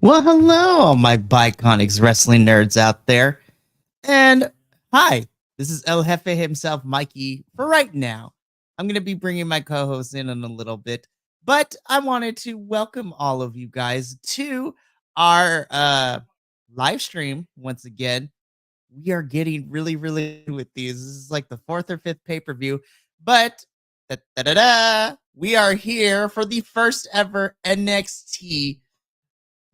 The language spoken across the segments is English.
Well, hello, all my Biconics wrestling nerds out there. And hi, this is El Jefe himself, Mikey. For right now, I'm going to be bringing my co host in a little bit, but I wanted to welcome all of you guys to our live stream once again. We are getting really with these. This is like the fourth or fifth pay per view, but we are here for the first ever NXT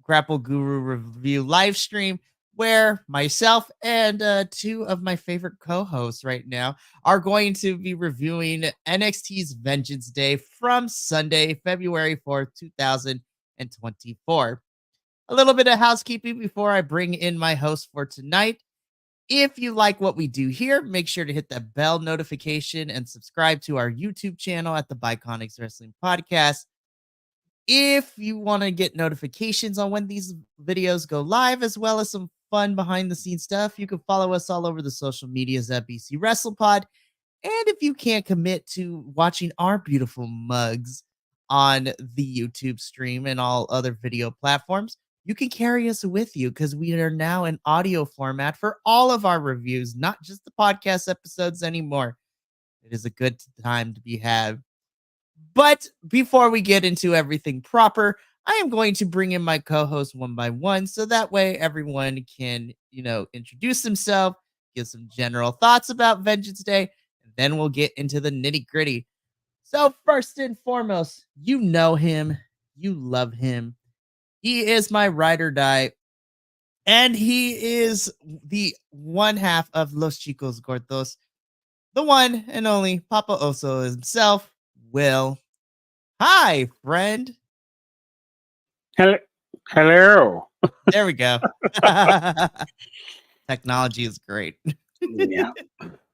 Grapple Guru review live stream where myself and two of my favorite co-hosts right now are going to be reviewing NXT's Vengeance Day from Sunday, February 4th, 2024. A little bit of housekeeping before I bring in my host for tonight. If you like what we do here, make sure to hit that bell notification and subscribe to our YouTube channel at the Biconics Wrestling Podcast. If you want to get notifications on when these videos go live, as well as some fun behind the scenes stuff, you can follow us all over the social medias at BC WrestlePod. And if you can't commit to watching our beautiful mugs on the YouTube stream and all other video platforms, you can carry us with you because we are now in audio format for all of our reviews, not just the podcast episodes anymore. It is a good time to be had. But before we get into everything proper, I am going to bring in my co-host one by one so that way everyone can, introduce themselves, give some general thoughts about Vengeance Day, and then we'll get into the nitty-gritty. So first and foremost, you know him, you love him. He is my ride or die, and he is the one half of Los Chicos Gordos, the one and only Papa Oso himself, Will. Hi, friend. Hello. There we go. Technology is great. Yeah.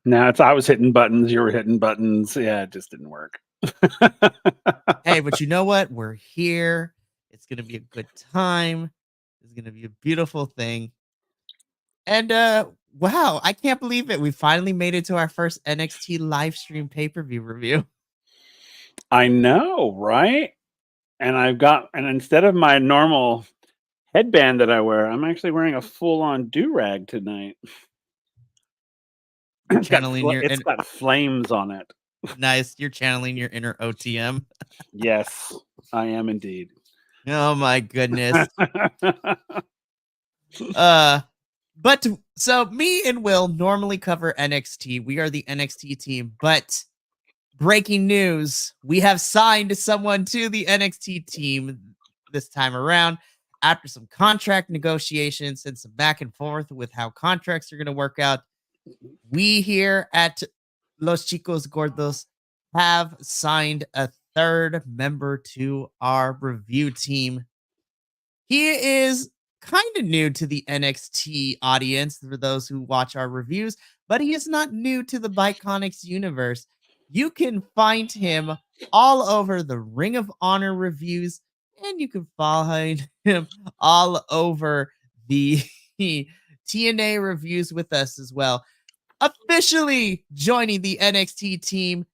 No, I was hitting buttons. You were hitting buttons. Yeah, it just didn't work. Hey, but you know what? We're here. It's going to be a good time. It's going to be a beautiful thing. And wow, I can't believe it. We finally made it to our first NXT live stream pay-per-view review. I know, right? And instead of my normal headband that I wear, I'm actually wearing a full-on do-rag tonight. It's got flames on it. Nice. You're channeling your inner OTM. Yes, I am indeed. Oh my goodness. But so me and Will normally cover NXT. We are the NXT team, but breaking news, we have signed someone to the NXT team this time around after some contract negotiations and some back and forth with how contracts are going to work out. We here at Los Chicos Gordos have signed a third member to our review team. He is kind of new to the NXT audience for those who watch our reviews, but he is not new to the Biconics universe. You can find him all over the Ring of Honor reviews, and you can follow him all over the TNA reviews with us as well. Officially joining the NXT team,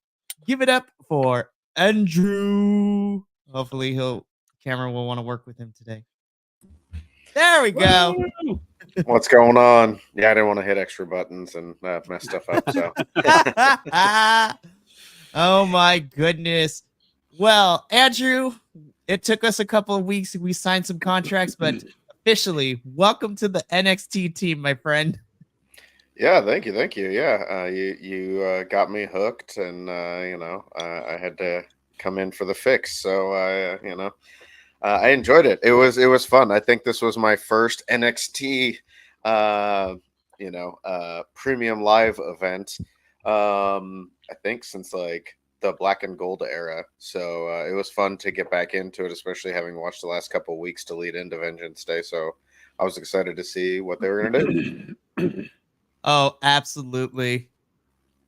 give it up for Andrew. Hopefully Cameron will want to work with him today. There we go. What's going on? Yeah, I didn't want to hit extra buttons and mess stuff up. So, oh my goodness. Well, Andrew, it took us a couple of weeks. We signed some contracts, but officially, welcome to the NXT team, my friend. Yeah, thank you. Yeah, you got me hooked, and I had to come in for the fix. So, I enjoyed it. It was fun. I think this was my first NXT, premium live event. I think since like the Black and Gold era. So it was fun to get back into it, especially having watched the last couple of weeks to lead into Vengeance Day. So I was excited to see what they were going to do. Oh, absolutely.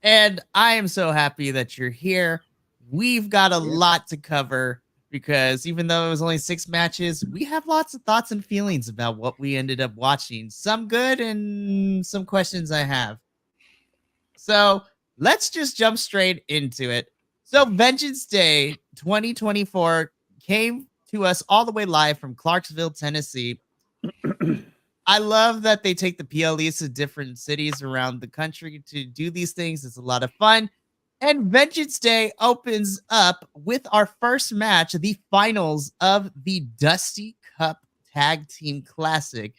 And I am so happy that you're here. We've got a lot to cover because even though it was only 6 matches, we have lots of thoughts and feelings about what we ended up watching. Some good and some questions I have. So let's just jump straight into it. So Vengeance Day 2024 came to us all the way live from Clarksville, Tennessee. I love that they take the PLEs to different cities around the country to do these things. It's a lot of fun. And Vengeance Day opens up with our first match, the finals of the Dusty Cup Tag Team Classic.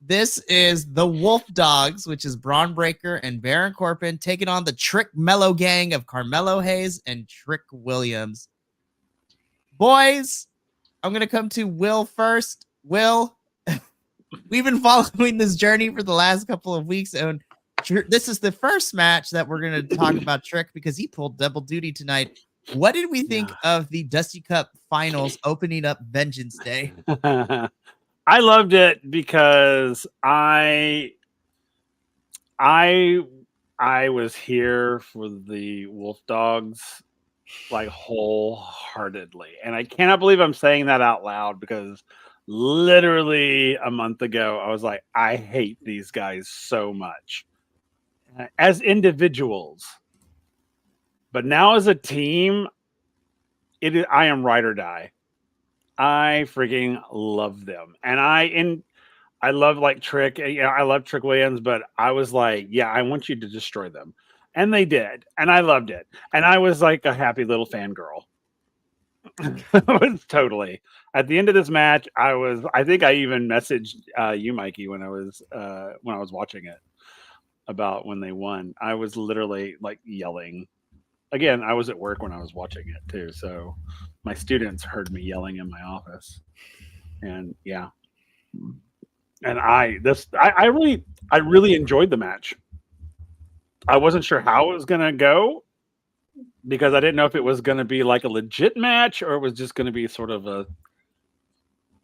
This is the Wolf Dogs, which is Braun Breaker and Baron Corbin, taking on the Trick Mellow gang of Carmelo Hayes and Trick Williams. Boys, I'm going to come to Will first. Will, we've been following this journey for the last couple of weeks, and this is the first match that we're going to talk about Trick because he pulled double duty tonight. What did we think of the Dusty Cup finals opening up Vengeance Day? I loved it because I was here for the Wolf Dogs like wholeheartedly, and I cannot believe I'm saying that out loud because literally a month ago I was like, I hate these guys so much as individuals, but now as a team, I am ride or die. I freaking love them, and I love like Trick. Yeah, I love Trick Williams, but I was like, yeah, I want you to destroy them, and they did, and I loved it, and I was like a happy little fangirl. I was totally at the end of this match. I think I even messaged you, Mikey, when I was watching it about when they won. I was literally like yelling. Again, I was at work when I was watching it too, so my students heard me yelling in my office, and yeah, and I really enjoyed the match. I wasn't sure how it was gonna go because I didn't know if it was gonna be like a legit match or it was just gonna be sort of a,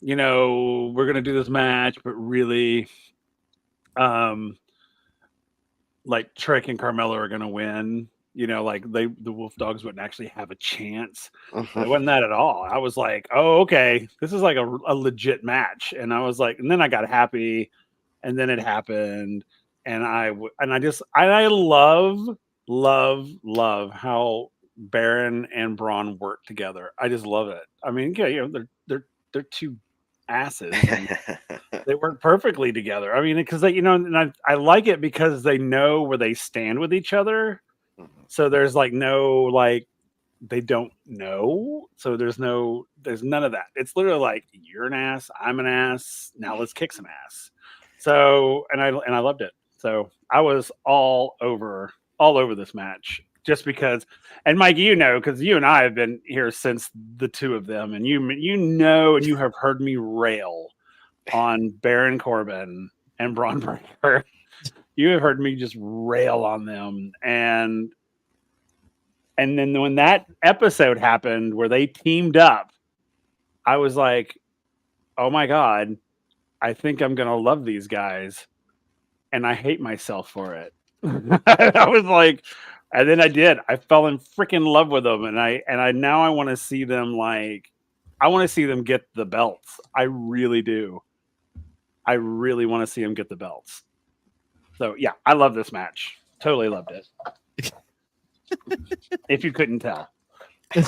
we're gonna do this match, but really, like Trick and Carmelo are gonna win. Like the Wolf Dogs wouldn't actually have a chance. But it wasn't that at all. I was like, oh, okay, this is like a legit match. And I was like, and then I got happy, and then it happened, and I love how Baron and Braun work together. I just love it. I mean, yeah, they're two asses. They work perfectly together. I mean, because and I like it because they know where they stand with each other. So there's like no like they don't know. So there's none of that. It's literally like you're an ass, I'm an ass. Now let's kick some ass. So and I loved it. So I was all over this match just because. And Mike, because you and I have been here since the two of them, and and you have heard me rail on Baron Corbin and Braun Breaker. You have heard me just rail on them, and then when that episode happened where they teamed up, I was like, oh my God, I think I'm going to love these guys. And I hate myself for it. I was like, and then I did. I fell in freaking love with them. And I now I want to see them get the belts. I really do. I really want to see them get the belts. So yeah, I love this match. Totally loved it. If you couldn't tell. I'm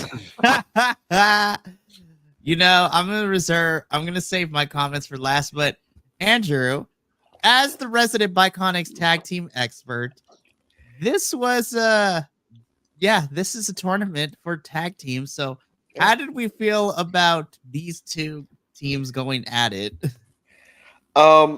going to save my comments for last, but Andrew, as the resident Biconics tag team expert, this was this is a tournament for tag teams. So how did we feel about these two teams going at it? I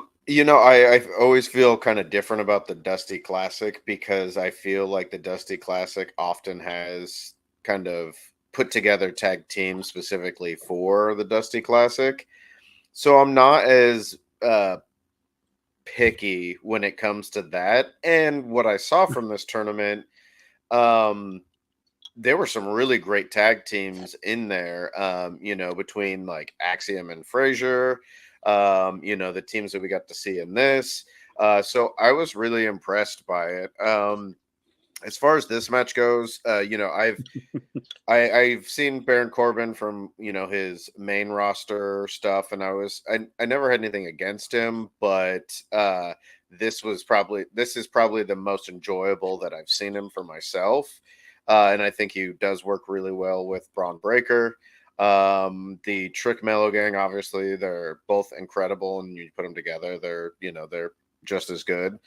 always feel kind of different about the Dusty Classic because I feel like the Dusty Classic often has kind of put together tag teams specifically for the Dusty Classic. So I'm not as picky when it comes to that. And what I saw from this tournament, there were some really great tag teams in there, between like Axiom and Frazier. The teams that we got to see in this. So I was really impressed by it. As far as this match goes, I've seen Baron Corbin from his main roster stuff, and I never had anything against him, but this is probably the most enjoyable that I've seen him for myself, and I think he does work really well with Braun Breaker. The Trick Mellow Gang, obviously, they're both incredible, and you put them together, they're just as good.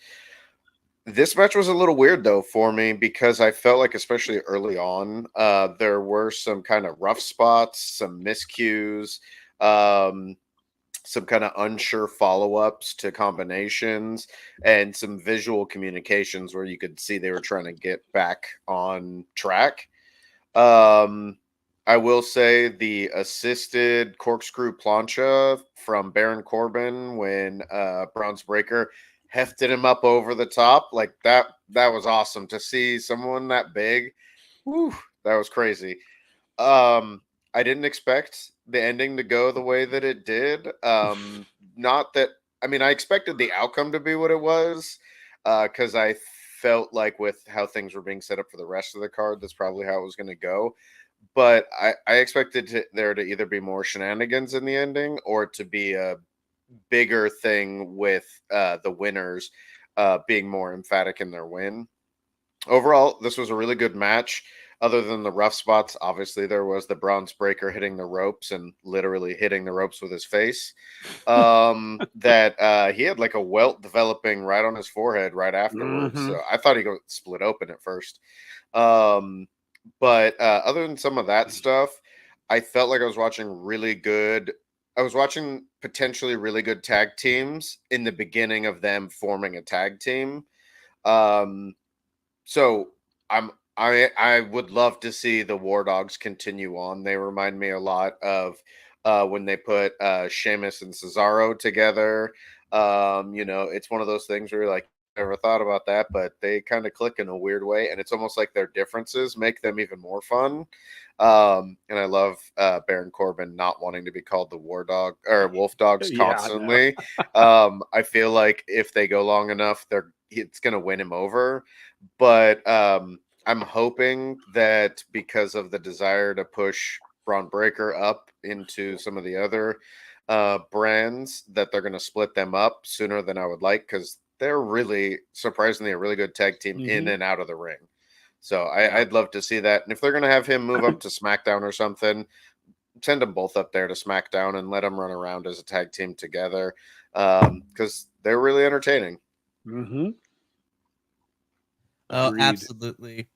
This match was a little weird though for me because I felt like, especially early on, there were some kind of rough spots, some miscues, um, some kind of unsure follow-ups to combinations, and some visual communications where you could see they were trying to get back on track. Um, I will say the assisted corkscrew plancha from Baron Corbin when Bronze Breaker hefted him up over the top, like that was awesome to see someone that big. Whew, that was crazy. Um, I didn't expect the ending to go the way that it did. Not that I mean, I expected the outcome to be what it was, because I felt like with how things were being set up for the rest of the card, that's probably how it was going to go. But I expected there to either be more shenanigans in the ending or to be a bigger thing with the winners being more emphatic in their win. Overall, this was a really good match. Other than the rough spots, obviously there was the Bronze Breaker hitting the ropes and literally hitting the ropes with his face. That he had like a welt developing right on his forehead right afterwards. Mhm. So I thought he got split open at first. Um, but other than some of that stuff, I felt like I was watching really good. I was watching potentially really good tag teams in the beginning of them forming a tag team. Um, so I would love to see the War Dogs continue on. They remind me a lot of when they put Sheamus and Cesaro together. It's one of those things where you're like, never thought about that, but they kind of click in a weird way, and it's almost like their differences make them even more fun. And I love Baron Corbin not wanting to be called the War Dog or Wolf Dogs Yeah, I know. constantly. I feel like if they go long enough, it's going to win him over. But I'm hoping that because of the desire to push Braun Breaker up into some of the other brands, that they're going to split them up sooner than I would like, because they're really surprisingly a really good tag team in Mhm. and out of the ring. So Yeah. I'd love to see that. And if they're going to have him move up to SmackDown or something, send them both up there to SmackDown and let them run around as a tag team together, because they're really entertaining. Mhm. Oh, Agreed. absolutely.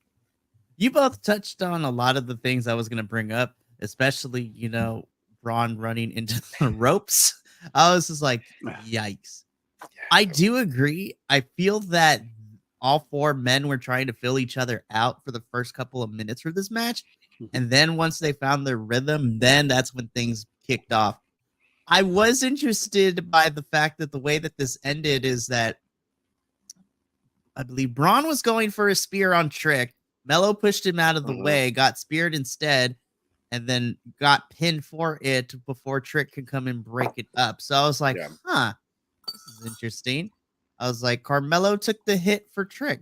You both touched on a lot of the things I was going to bring up, especially, Braun running into the ropes. I was just like, yikes. I do agree. I feel that all four men were trying to fill each other out for the first couple of minutes for this match. And then once they found their rhythm, then that's when things kicked off. I was interested by the fact that the way that this ended is that I believe Braun was going for a spear on Trick. Mello pushed him out of the way, got speared instead, and then got pinned for it before Trick could come and break it up. So I was like, Yeah. huh, this is interesting. I was like, Carmelo took the hit for Trick.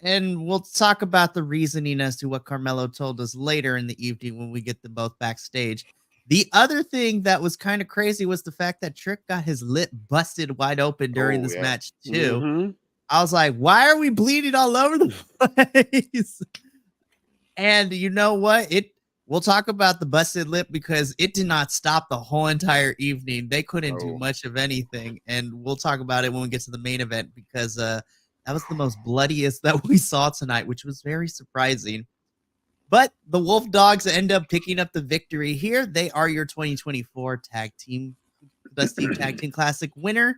And we'll talk about the reasoning as to what Carmelo told us later in the evening when we get them both backstage. The other thing that was kind of crazy was the fact that Trick got his lip busted wide open during Oh, this yeah. match, too. Mhm. I was like, why are we bleeding all over the place? And you know what? We'll talk about the busted lip because it did not stop the whole entire evening. They couldn't do Oh. much of anything. And we'll talk about it when we get to the main event because that was the most bloodiest that we saw tonight, which was very surprising. But the Wolf Dogs end up picking up the victory here. They are your 2024 Tag Team Dusty Tag Team Classic winner.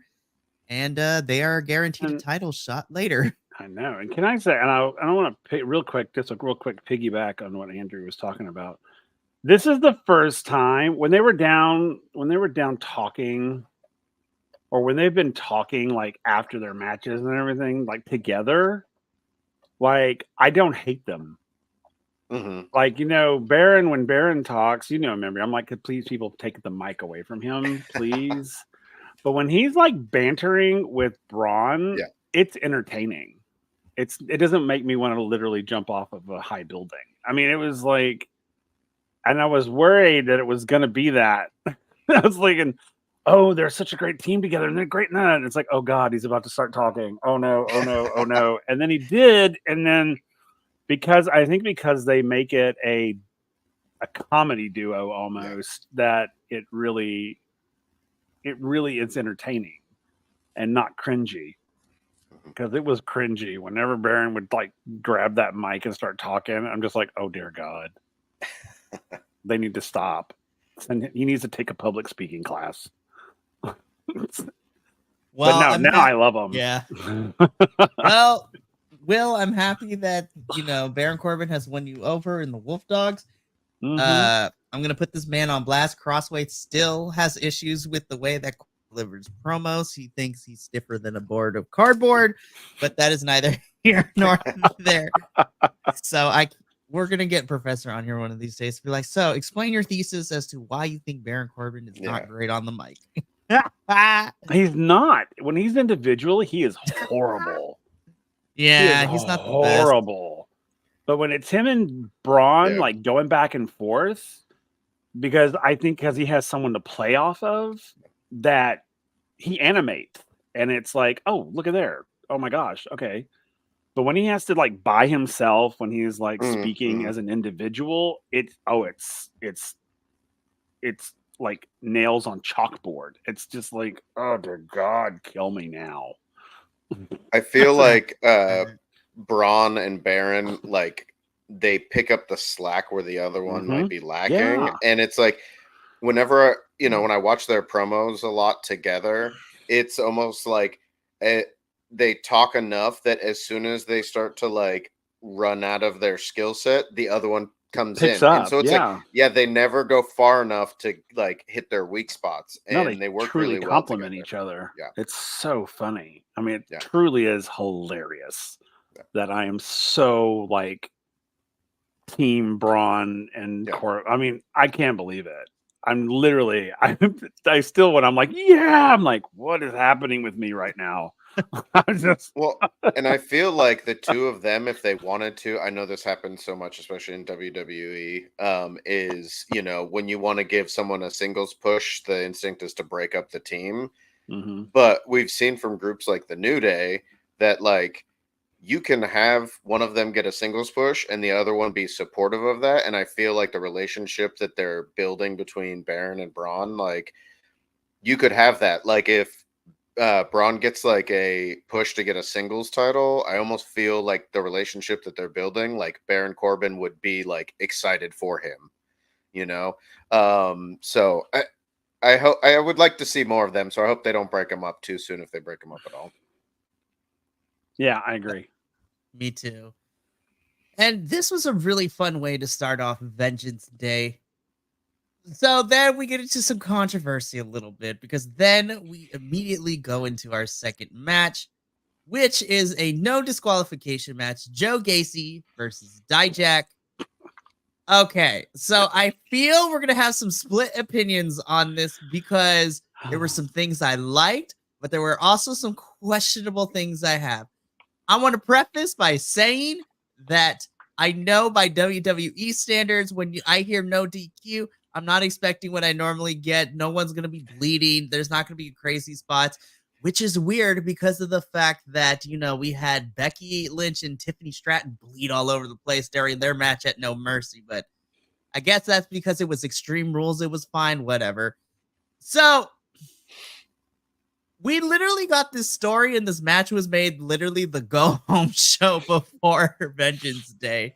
And they are guaranteed a And title shot later. I know. And can I say, and I want to pay real quick, just a real quick piggyback on what Andrew was talking about. This is the first time when they were down talking, or when they've been talking like after their matches and everything, like together. Like I don't hate them. Mm-hmm. Like, Baron, when Baron talks, remember, I'm like, could please people take the mic away from him, please? But when he's like bantering with Braun, Yeah. it's entertaining. It doesn't make me want to literally jump off of a high building. I mean, it was like, and I was worried that it was going to be that. I was thinking, oh, they're such a great team together and they're great. And it's like, oh God, he's about to start talking. Oh no, oh no, oh no. And then he did. And then because they make it a a comedy duo almost, that it really is entertaining and not cringy. Because it was cringy whenever Baron would like grab that mic and start talking. I'm just like, oh dear God, they need to stop. And he needs to take a public speaking class. Well, but now I love him. Yeah. Well, Will, I'm happy that Baron Corbin has won you over in the Wolf Dogs. I'm gonna put this man on blast. Crossway still has issues with the way that delivers promos. He thinks he's stiffer than a board of cardboard, but that is neither here nor there. So we're gonna get Professor on here one of these days to be like, so explain your thesis as to why you think Baron Corbin is not great on the mic. He's not. When he's individually, he is horrible. Yeah, he's not the horrible. But when it's him and Braun like going back and forth, because he has someone to play off of, that he animates, and it's like, oh, look at there. Oh my gosh, okay. But when he has to like by himself, when he's like speaking as an individual, it's like nails on chalkboard. It's just like, oh dear God, kill me now. I feel like Braun and Baron, like, they pick up the slack where the other one might be lacking. Yeah. And it's like, whenever, when I watch their promos a lot together, it's almost like they talk enough that as soon as they start to like run out of their skill set, the other one comes in. Up, and so it's like, they never go far enough to like hit their weak spots. And they work truly really complement well each other. Yeah. It's so funny. I mean, it truly is hilarious that I am so like team Braun and I mean, I can't believe it. I'm literally, I still, when I'm like, I'm like, what is happening with me right now? And I feel like the two of them, if they wanted to, I know this happens so much, especially in WWE, is, when you want to give someone a singles push, the instinct is to break up the team. But we've seen from groups like the New Day that like you can have one of them get a singles push and the other one be supportive of that. And I feel like the relationship that they're building between Baron and Braun, like you could have that. Like if Braun gets like a push to get a singles title, I almost feel like the relationship that they're building, like Baron Corbin would be like excited for him, So I would like to see more of them. So I hope they don't break them up too soon if they break them up at all. Yeah, I agree. Me too. And this was a really fun way to start off Vengeance Day. So then we get into some controversy a little bit, because then we immediately go into our second match, which is a no disqualification match. Joe Gacy versus Dijak. Okay, so I feel we're going to have some split opinions on this, because there were some things I liked, but there were also some questionable things I have. I want to preface by saying that I know by WWE standards, when I hear no DQ, I'm not expecting what I normally get. No one's going to be bleeding. There's not going to be crazy spots, which is weird because of the fact that, we had Becky Lynch and Tiffany Stratton bleed all over the place during their match at No Mercy. But I guess that's because it was Extreme Rules. It was fine, whatever. So we literally got this story, and this match was made literally the go-home show before Vengeance Day.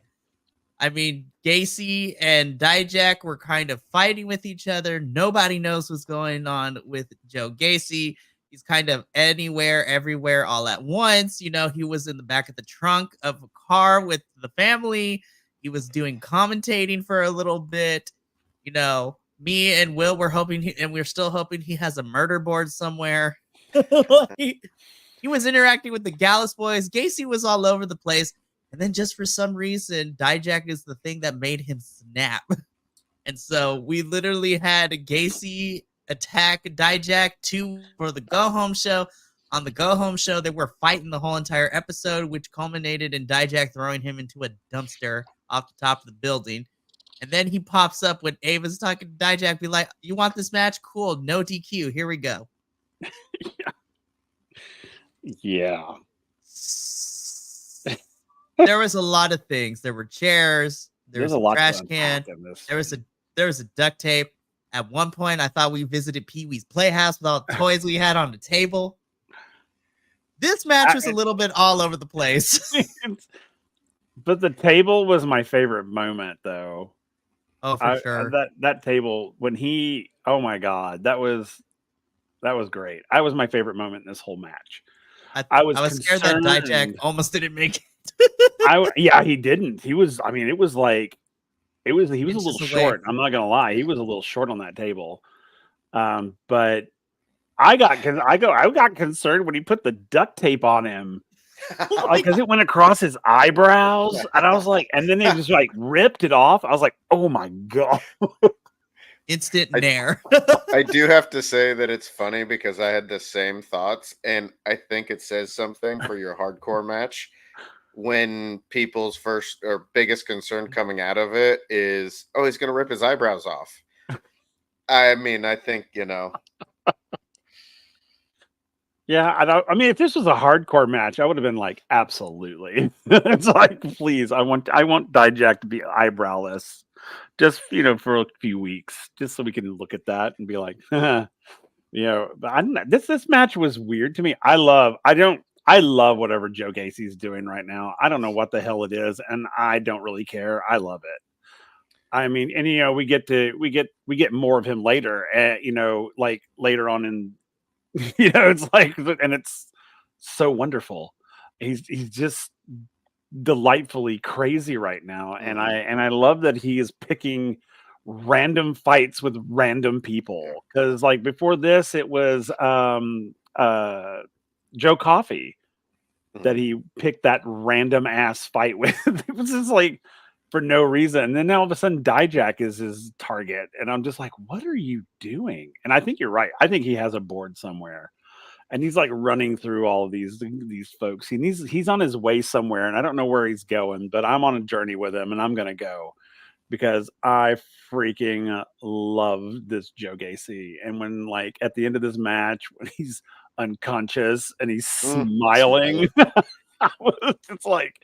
I mean, Gacy and Dijak were kind of fighting with each other. Nobody knows what's going on with Joe Gacy. He's kind of anywhere, everywhere, all at once. He was in the back of the trunk of a car with the family. He was doing commentating for a little bit. Me and Will were hoping, and we're still hoping he has a murder board somewhere. He was interacting with the Gallus boys. Gacy was all over the place. And then just for some reason, Dijak is the thing that made him snap. And so we literally had Gacy attack Dijak for the go-home show. On the go-home show, they were fighting the whole entire episode, which culminated in Dijak throwing him into a dumpster off the top of the building. And then he pops up when Ava's talking to Dijak, be like, you want this match? Cool, no DQ, here we go. Yeah. There was a lot of things. There were chairs. There There's was a a lot to trash unpack can. in this. There was a duct tape. At one point, I thought we visited Pee Wee's Playhouse with all the toys we had on the table. This match was a little bit all over the place. But the table was my favorite moment, though. Oh, for sure. That table when he, oh my god, that was great. That was my favorite moment in this whole match. I was scared that Dijak concerned. almost didn't make it. Yeah, he didn't. He was. I mean, it was like he was a Inches little away. short. I'm not gonna lie, he was a little short on that table. But I got concerned when he put the duct tape on him. Like, because it went across his eyebrows, and I was like, and then they just like ripped it off. I was like, oh my god. Instant nair. I do have to say that it's funny because I had the same thoughts, and I think it says something for your hardcore match when people's first or biggest concern coming out of it is, oh, he's going to rip his eyebrows off. I mean, I think, Yeah, I mean, if this was a hardcore match, I would have been like, absolutely. It's like, please, I want Dijak to be eyebrowless, just for a few weeks, just so we can look at that and be like, but I don't know. This match was weird to me. I love whatever Joe Gacy's doing right now. I don't know what the hell it is, and I don't really care. I love it. I mean, and we get more of him later, like later on in. It's like, and it's so wonderful. He's just delightfully crazy right now, and I love that he is picking random fights with random people. Because like before this, it was Joe Coffey that he picked that random ass fight with. It was just like for no reason. And then all of a sudden Dijak is his target. And I'm just like, what are you doing? And I think you're right. I think he has a board somewhere. And he's like running through all of these folks. He's on his way somewhere, and I don't know where he's going, but I'm on a journey with him, and I'm gonna go because I freaking love this Joe Gacy. And when like at the end of this match, when he's unconscious and he's smiling, it's like,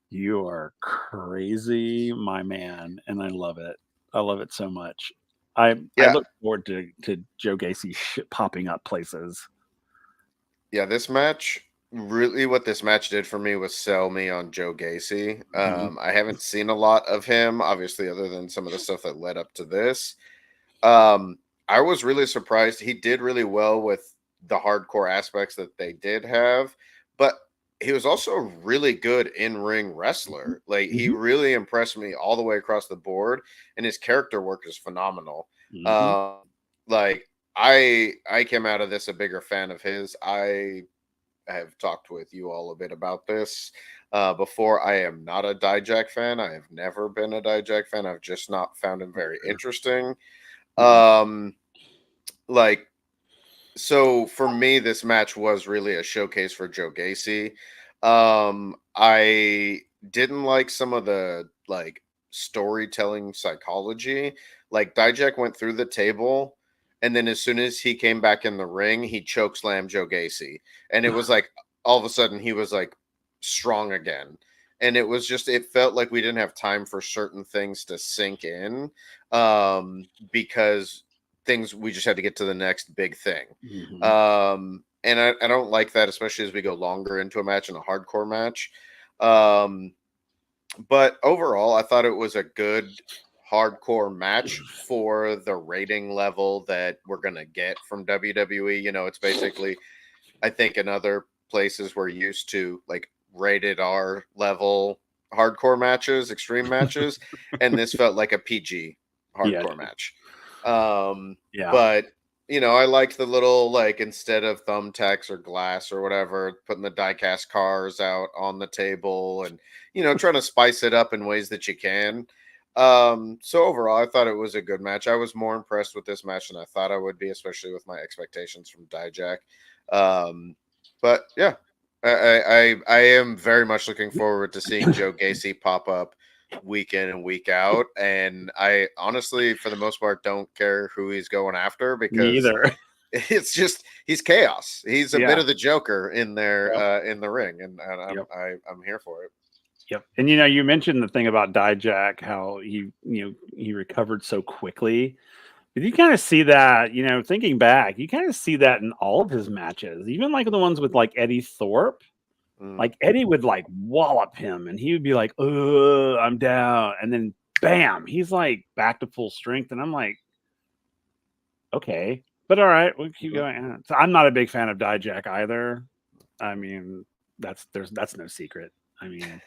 you are crazy, my man, and I love it. I love it so much. I look forward to Joe Gacy popping up places. Yeah, this match, really what this match did for me was sell me on Joe Gacy. I haven't seen a lot of him, obviously, other than some of the stuff that led up to this. I was really surprised. He did really well with the hardcore aspects that they did have, but he was also a really good in-ring wrestler. Like, he really impressed me all the way across the board, and his character work is phenomenal. Like, I came out of this a bigger fan of his. I have talked with you all a bit about this before. I am not a Dijak fan. I have never been a Dijak fan. I've just not found him very interesting. So for me, this match was really a showcase for Joe Gacy. I didn't like some of the like storytelling psychology. Like, Dijak went through the table, and then as soon as he came back in the ring, he chokeslammed Joe Gacy. And it was like all of a sudden he was like strong again. And it was just, it felt like we didn't have time for certain things to sink in because we just had to get to the next big thing. And I don't like that, especially as we go longer into a match, in a hardcore match. But overall, I thought it was a good hardcore match for the rating level that we're going to get from WWE. It's basically, I think in other places we're used to like rated R level hardcore matches, extreme matches, and this felt like a PG hardcore match. But I liked the little, like, instead of thumbtacks or glass or whatever, putting the die-cast cars out on the table and, trying to spice it up in ways that you can. So overall, I thought it was a good match. I was more impressed with this match than I thought I would be, especially with my expectations from Dijak. But yeah, I am very much looking forward to seeing Joe Gacy pop up week in and week out, and I honestly, for the most part, don't care who he's going after, because it's just, he's chaos. He's a bit of the Joker in there in the ring, and I'm here for it. Yep. And you mentioned the thing about Dijak, how he recovered so quickly. But you kind of see that, thinking back, you kind of see that in all of his matches, even like the ones with like Eddie Thorpe. Like Eddie would like wallop him and he would be like, I'm down. And then bam, he's like back to full strength. And I'm like, okay, but all right, we'll keep going. So I'm not a big fan of Dijak either. I mean, that's no secret. I mean,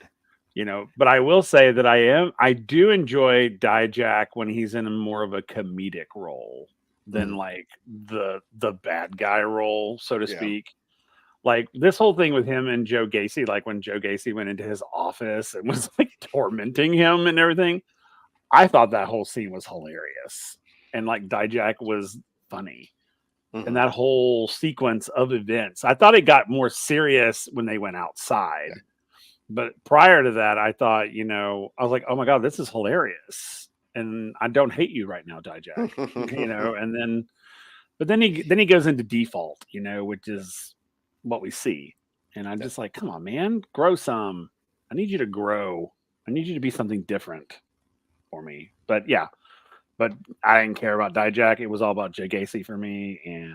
but I will say that I do enjoy Dijak when he's in more of a comedic role than like the bad guy role, so to speak. Like this whole thing with him and Joe Gacy, like when Joe Gacy went into his office and was like tormenting him and everything, I thought that whole scene was hilarious. And like Dijak was funny. And that whole sequence of events, I thought it got more serious when they went outside. But prior to that, I thought, I was like, oh my God, this is hilarious. And I don't hate you right now, Dijak. But then he goes into default, which is what we see. And I'm just like, come on, man, grow some. I need you to grow. I need you to be something different for me. But yeah, but I didn't care about Dijak. It was all about Joe Gacy for me. And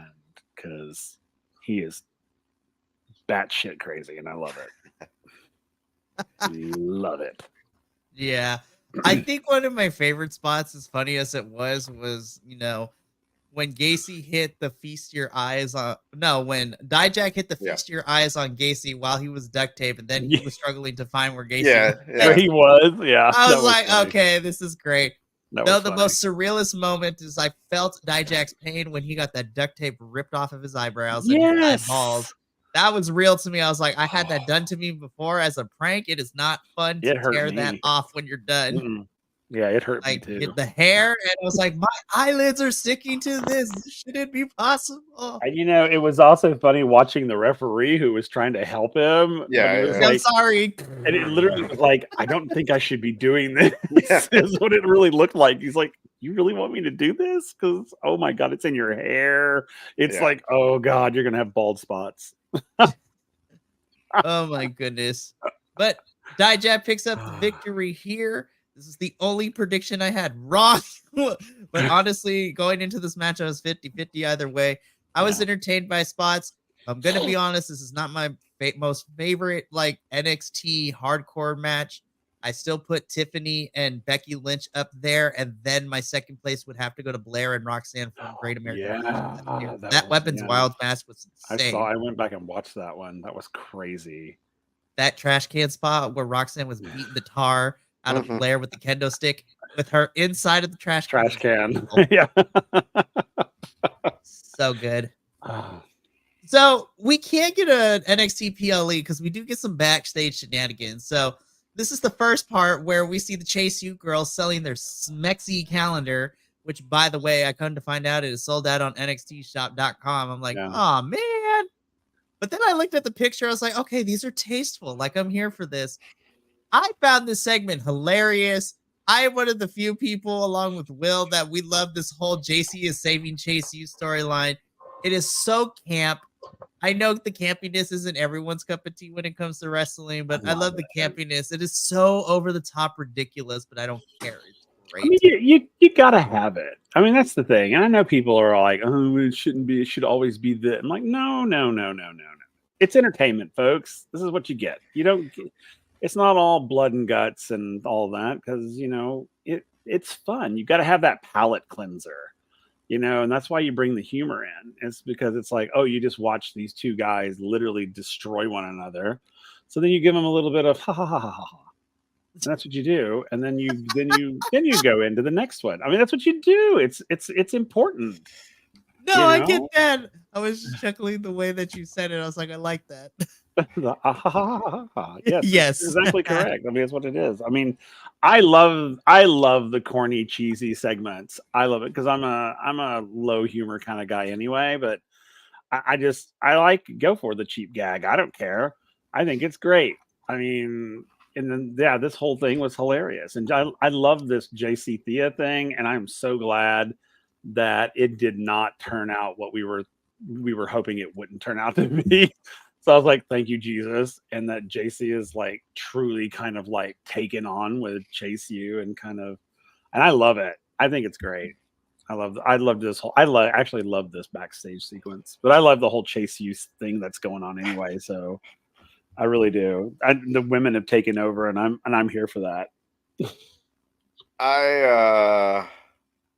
because he is batshit crazy and I love it. Love it. Yeah. I think one of my favorite spots, as funny as it was, when Gacy hit the feast your eyes on when Dijak hit the feast your eyes on Gacy while he was duct taped and then he was struggling to find where Gacy where he was. Yeah. I was like, okay, this is great. No, the most surrealist moment is I felt Dijak's pain when he got that duct tape ripped off of his eyebrows and his eyeballs. That was real to me. I was like, I had that done to me before as a prank. It is not fun to tear that off when you're done. Yeah, it hurt me too. The hair, and I was like, my eyelids are sticking to this. Should it be possible? And it was also funny watching the referee who was trying to help him. Yeah, I'm sorry. And it literally was like, I don't think I should be doing this. Is what it really looked like. He's like, you really want me to do this? Because oh my God, it's in your hair. It's like, oh God, you're gonna have bald spots. Oh my goodness. But Dijak picks up the victory here. This is the only prediction I had wrong. But honestly, going into this match, I was 50-50 either way. I was entertained by spots. I'm going to be honest, this is not my most favorite like NXT hardcore match. I still put Tiffany and Becky Lynch up there, and then my second place would have to go to Blair and Roxanne from Great American. That Weapons Wild match was insane. I went back and watched that one. That was crazy. That trash can spot where Roxanne was beating the tar out of Blair with the kendo stick with her inside of the trash can. Yeah. So good. So we can't get an NXT PLE because we do get some backstage shenanigans. So this is the first part where we see the Chase U girls selling their Smexy calendar, which, by the way, I come to find out it is sold out on NXTshop.com. I'm like, oh, man. But then I looked at the picture. I was like, okay, these are tasteful. Like, I'm here for this. I found this segment hilarious. I am one of the few people, along with Will, that we love this whole JC is saving Chase U storyline. It is so camp. I know the campiness isn't everyone's cup of tea when it comes to wrestling, but I love the campiness. It is so over the top ridiculous, but I don't care. It's great. I mean, you gotta have it. I mean, that's the thing. And I know people are like, oh, it shouldn't be. It should always be that. I'm like, no. It's entertainment, folks. This is what you get. You don't. It's not all blood and guts and all that because it's fun. You got to have that palate cleanser. And that's why you bring the humor in. It's because it's like, oh, you just watch these two guys literally destroy one another. So then you give them a little bit of ha ha ha ha ha. And that's what you do. And then you go into the next one. I mean, that's what you do. It's important. No, I get that. I was just chuckling the way that you said it. I was like, I like that. Yes, exactly correct. I mean, that's what it is. I mean, I love the corny, cheesy segments. I love it because I'm a low humor kind of guy anyway. But I like go for the cheap gag. I don't care. I think it's great. I mean, and then this whole thing was hilarious, and I love this JC Thea thing, and I'm so glad that it did not turn out what we were hoping it wouldn't turn out to be. So I was like, thank you, Jesus. And that JC is like truly kind of like taken on with Chase U and I love it. I think it's great. I love this whole, actually love this backstage sequence, but I love the whole Chase U thing that's going on anyway. So I really do. The women have taken over and I'm here for that.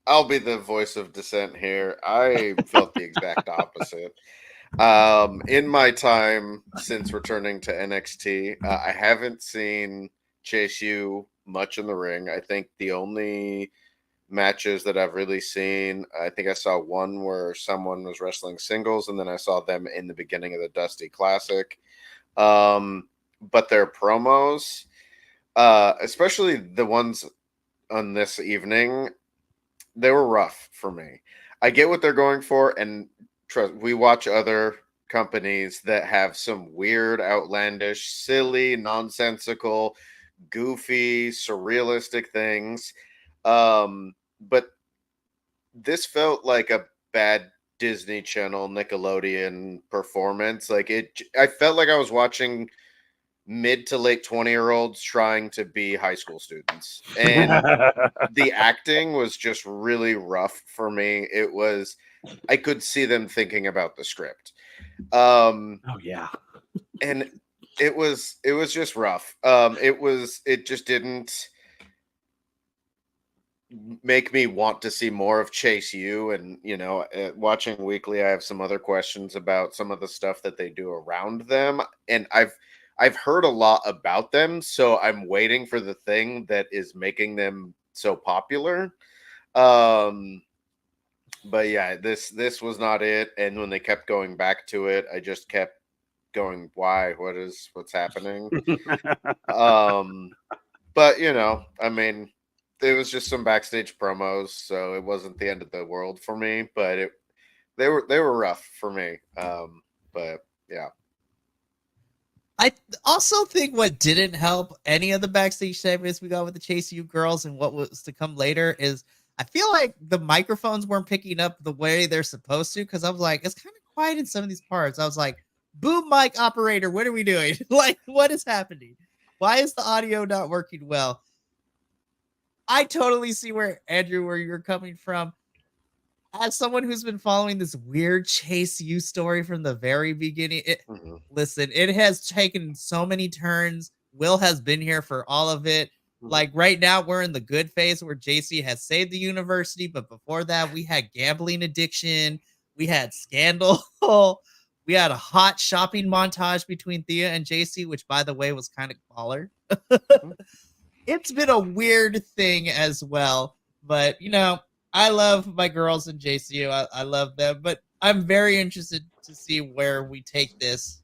I'll be the voice of dissent here. I felt the exact opposite. In my time since returning to NXT, I haven't seen Chase U much in the ring. I think the only matches that I've really seen, I think I saw one where someone was wrestling singles, and then I saw them in the beginning of the Dusty Classic. But their promos, especially the ones on this evening, they were rough for me. I get what they're going for, and trust, we watch other companies that have some weird, outlandish, silly, nonsensical, goofy, surrealistic things. But this felt like a bad Disney Channel Nickelodeon performance. I felt like I was watching mid to late 20-year-olds trying to be high school students. And the acting was just really rough for me. I could see them thinking about the script. Oh yeah. And it was just rough. It just didn't make me want to see more of Chase U. And watching weekly, I have some other questions about some of the stuff that they do around them, and I've heard a lot about them, so I'm waiting for the thing that is making them so popular. But yeah, this was not it. And when they kept going back to it, I just kept going, why? What's happening? But I mean, it was just some backstage promos, so it wasn't the end of the world for me. But they were rough for me. But yeah. I also think what didn't help any of the backstage segments we got with the Chase U girls and what was to come later is I feel like the microphones weren't picking up the way they're supposed to, because I was like, it's kind of quiet in some of these parts. I was like, boom mic operator, what are we doing? Like, what is happening? Why is the audio not working well? I totally see where you're coming from. As someone who's been following this weird Chase U story from the very beginning, listen, it has taken so many turns. Will has been here for all of it. Like right now, we're in the good phase where JC has saved the university, but before that, we had gambling addiction, we had scandal, we had a hot shopping montage between Thea and JC, which, by the way, was kind of baller. It's been a weird thing as well, but I love my girls in JCU. I love them, but I'm very interested to see where we take this.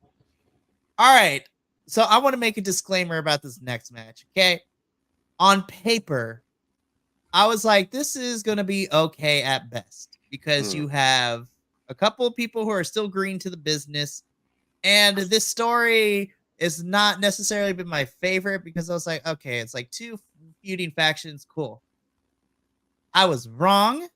All right. So I want to make a disclaimer about this next match. Okay. On paper, I was like, this is going to be okay at best because you have a couple of people who are still green to the business. And this story is not necessarily been my favorite because I was like, okay, it's like two feuding factions. Cool. I was wrong.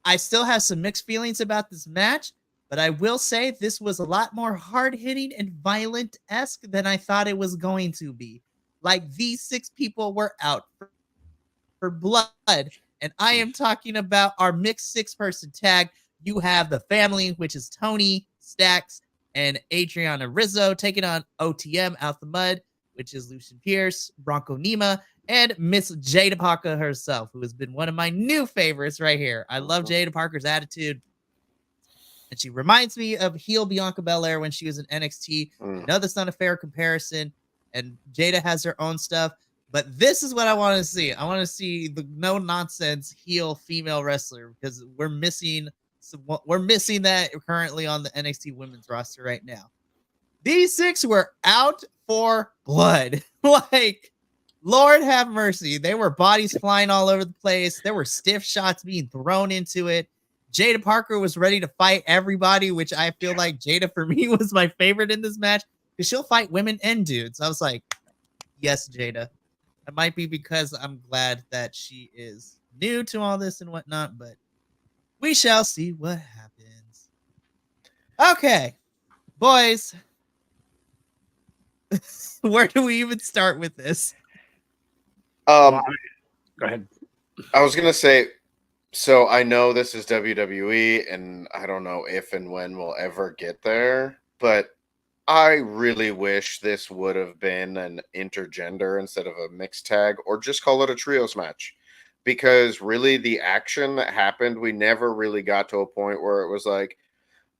I still have some mixed feelings about this match, but I will say this was a lot more hard-hitting and violent-esque than I thought it was going to be. Like, these 6 people were out for blood, and I am talking about our mixed 6-person tag. You have the family, which is Tony, Stacks, and Adriana Rizzo, taking on OTM Out the Mud, which is Lucian Pierce, Bronco Nima, and Miss Jada Parker herself, who has been one of my new favorites right here. I love Jada Parker's attitude, and she reminds me of heel Bianca Belair when she was in NXT. I know that's not a fair comparison, and Jada has her own stuff, but this is what I want to see. I want to see the no-nonsense heel female wrestler, because we're missing that currently on the NXT women's roster right now. These 6 were out for blood. Like, Lord have mercy. There were bodies flying all over the place. There were stiff shots being thrown into it. Jada Parker was ready to fight everybody, which I feel like Jada, for me, was my favorite in this match because she'll fight women and dudes. I was like, yes, Jada. It might be because I'm glad that she is new to all this and whatnot, but we shall see what happens. Okay, boys, Where do we even start with this? Well, go ahead. I was gonna say, so I know this is WWE, and I don't know if and when we'll ever get there, but I really wish this would have been an intergender instead of a mixed tag, or just call it a trios match. Because really, the action that happened, we never really got to a point where it was like,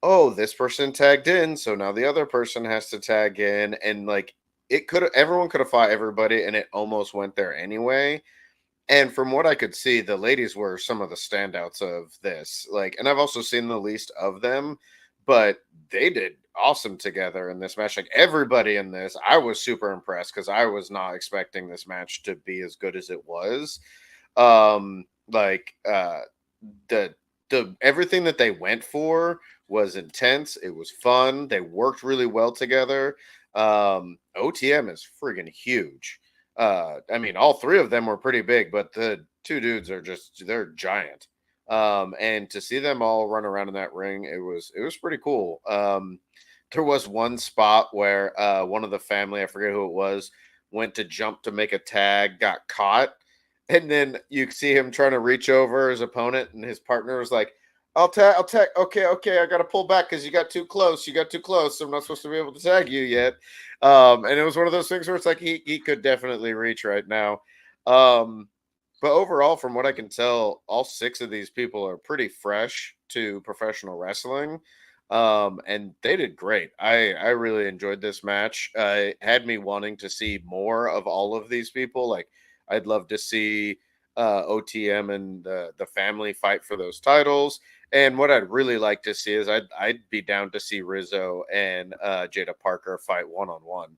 oh, this person tagged in, so now the other person has to tag in, and like everyone could have fought everybody, and it almost went there anyway. And from what I could see, the ladies were some of the standouts of this. Like, and I've also seen the least of them, but they did awesome together in this match. Like everybody in this, I was super impressed because I was not expecting this match to be as good as it was. Like the everything that they went for was intense. It was fun. They worked really well together. OTM is friggin' huge. I mean, all three of them were pretty big, but the two dudes are they're giant. And to see them all run around in that ring, it was pretty cool. There was one spot where one of the family, I forget who it was, went to jump to make a tag, got caught, and then you see him trying to reach over his opponent, and his partner was like, I'll tag. Okay, I got to pull back because you got too close. You got too close. I'm not supposed to be able to tag you yet. And it was one of those things where it's like he could definitely reach right now. But overall, from what I can tell, all 6 of these people are pretty fresh to professional wrestling. And they did great. I really enjoyed this match. It had me wanting to see more of all of these people. Like, I'd love to see OTM and the family fight for those titles. And what I'd really like to see is I'd be down to see Rizzo and Jada Parker fight one-on-one,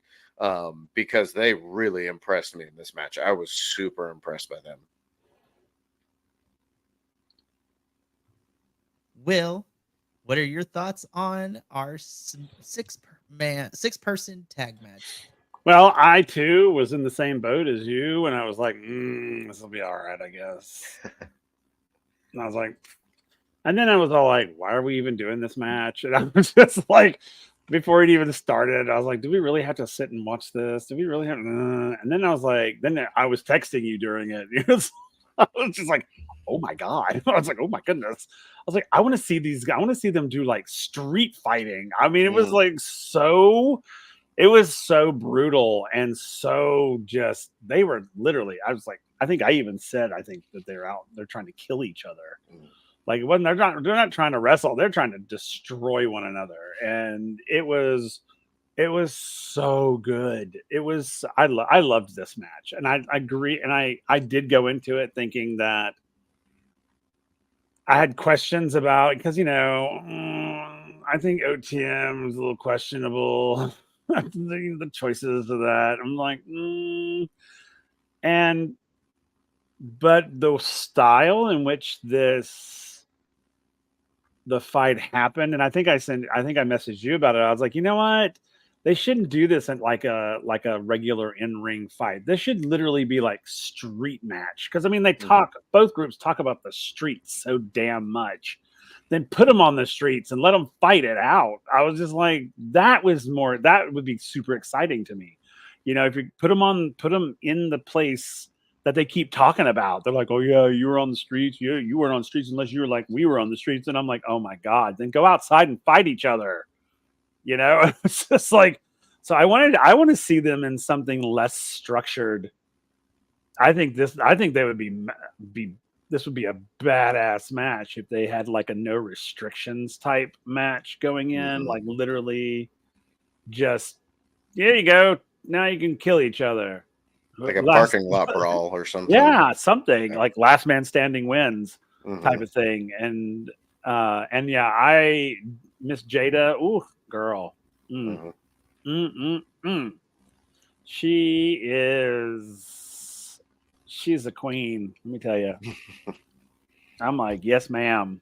because they really impressed me in this match. I was super impressed by them. Will, what are your thoughts on our six-person tag match? Well, I too was in the same boat as you, and I was like, this will be all right, I guess. And I was like, and then I was all like, why are we even doing this match? And I was just like, before it even started, I was like, do we really have to sit and watch this? Do we really have? And then I was like, then I was texting you during it. I was just like, oh my God. I was like, oh my goodness. I was like, I want to see these guys. I want to see them do like street fighting. I mean, it was like so. It was so brutal and so just, they were literally, I was like, I think I even said, I think that they're trying to kill each other. Like, they're not trying to wrestle. They're trying to destroy one another. And it was so good. I loved this match. And I agree. And I did go into it thinking that I had questions about, because, I think OTM is a little questionable. The choices of that, I'm like, but the style in which the fight happened, and I think I messaged you about it. I was like, you know what? They shouldn't do this in like a regular in-ring fight. This should literally be like street match. Because I mean, both groups talk about the streets so damn much. Then put them on the streets and let them fight it out. I was just like, that would be super exciting to me. If you put them in the place that they keep talking about. They're like, oh yeah, you were on the streets. Yeah, you weren't on the streets unless you were like, we were on the streets. And I'm like, oh my God, then go outside and fight each other. It's just like, so I want to see them in something less structured. I think they would this would be a badass match if they had like a no restrictions type match going in, like literally just, here you go. Now you can kill each other. Like a parking lot brawl or something. Yeah, something like last man standing wins type of thing. And yeah, I Miss Jada, ooh, girl. She's a queen, let me tell you. I'm like, yes, ma'am.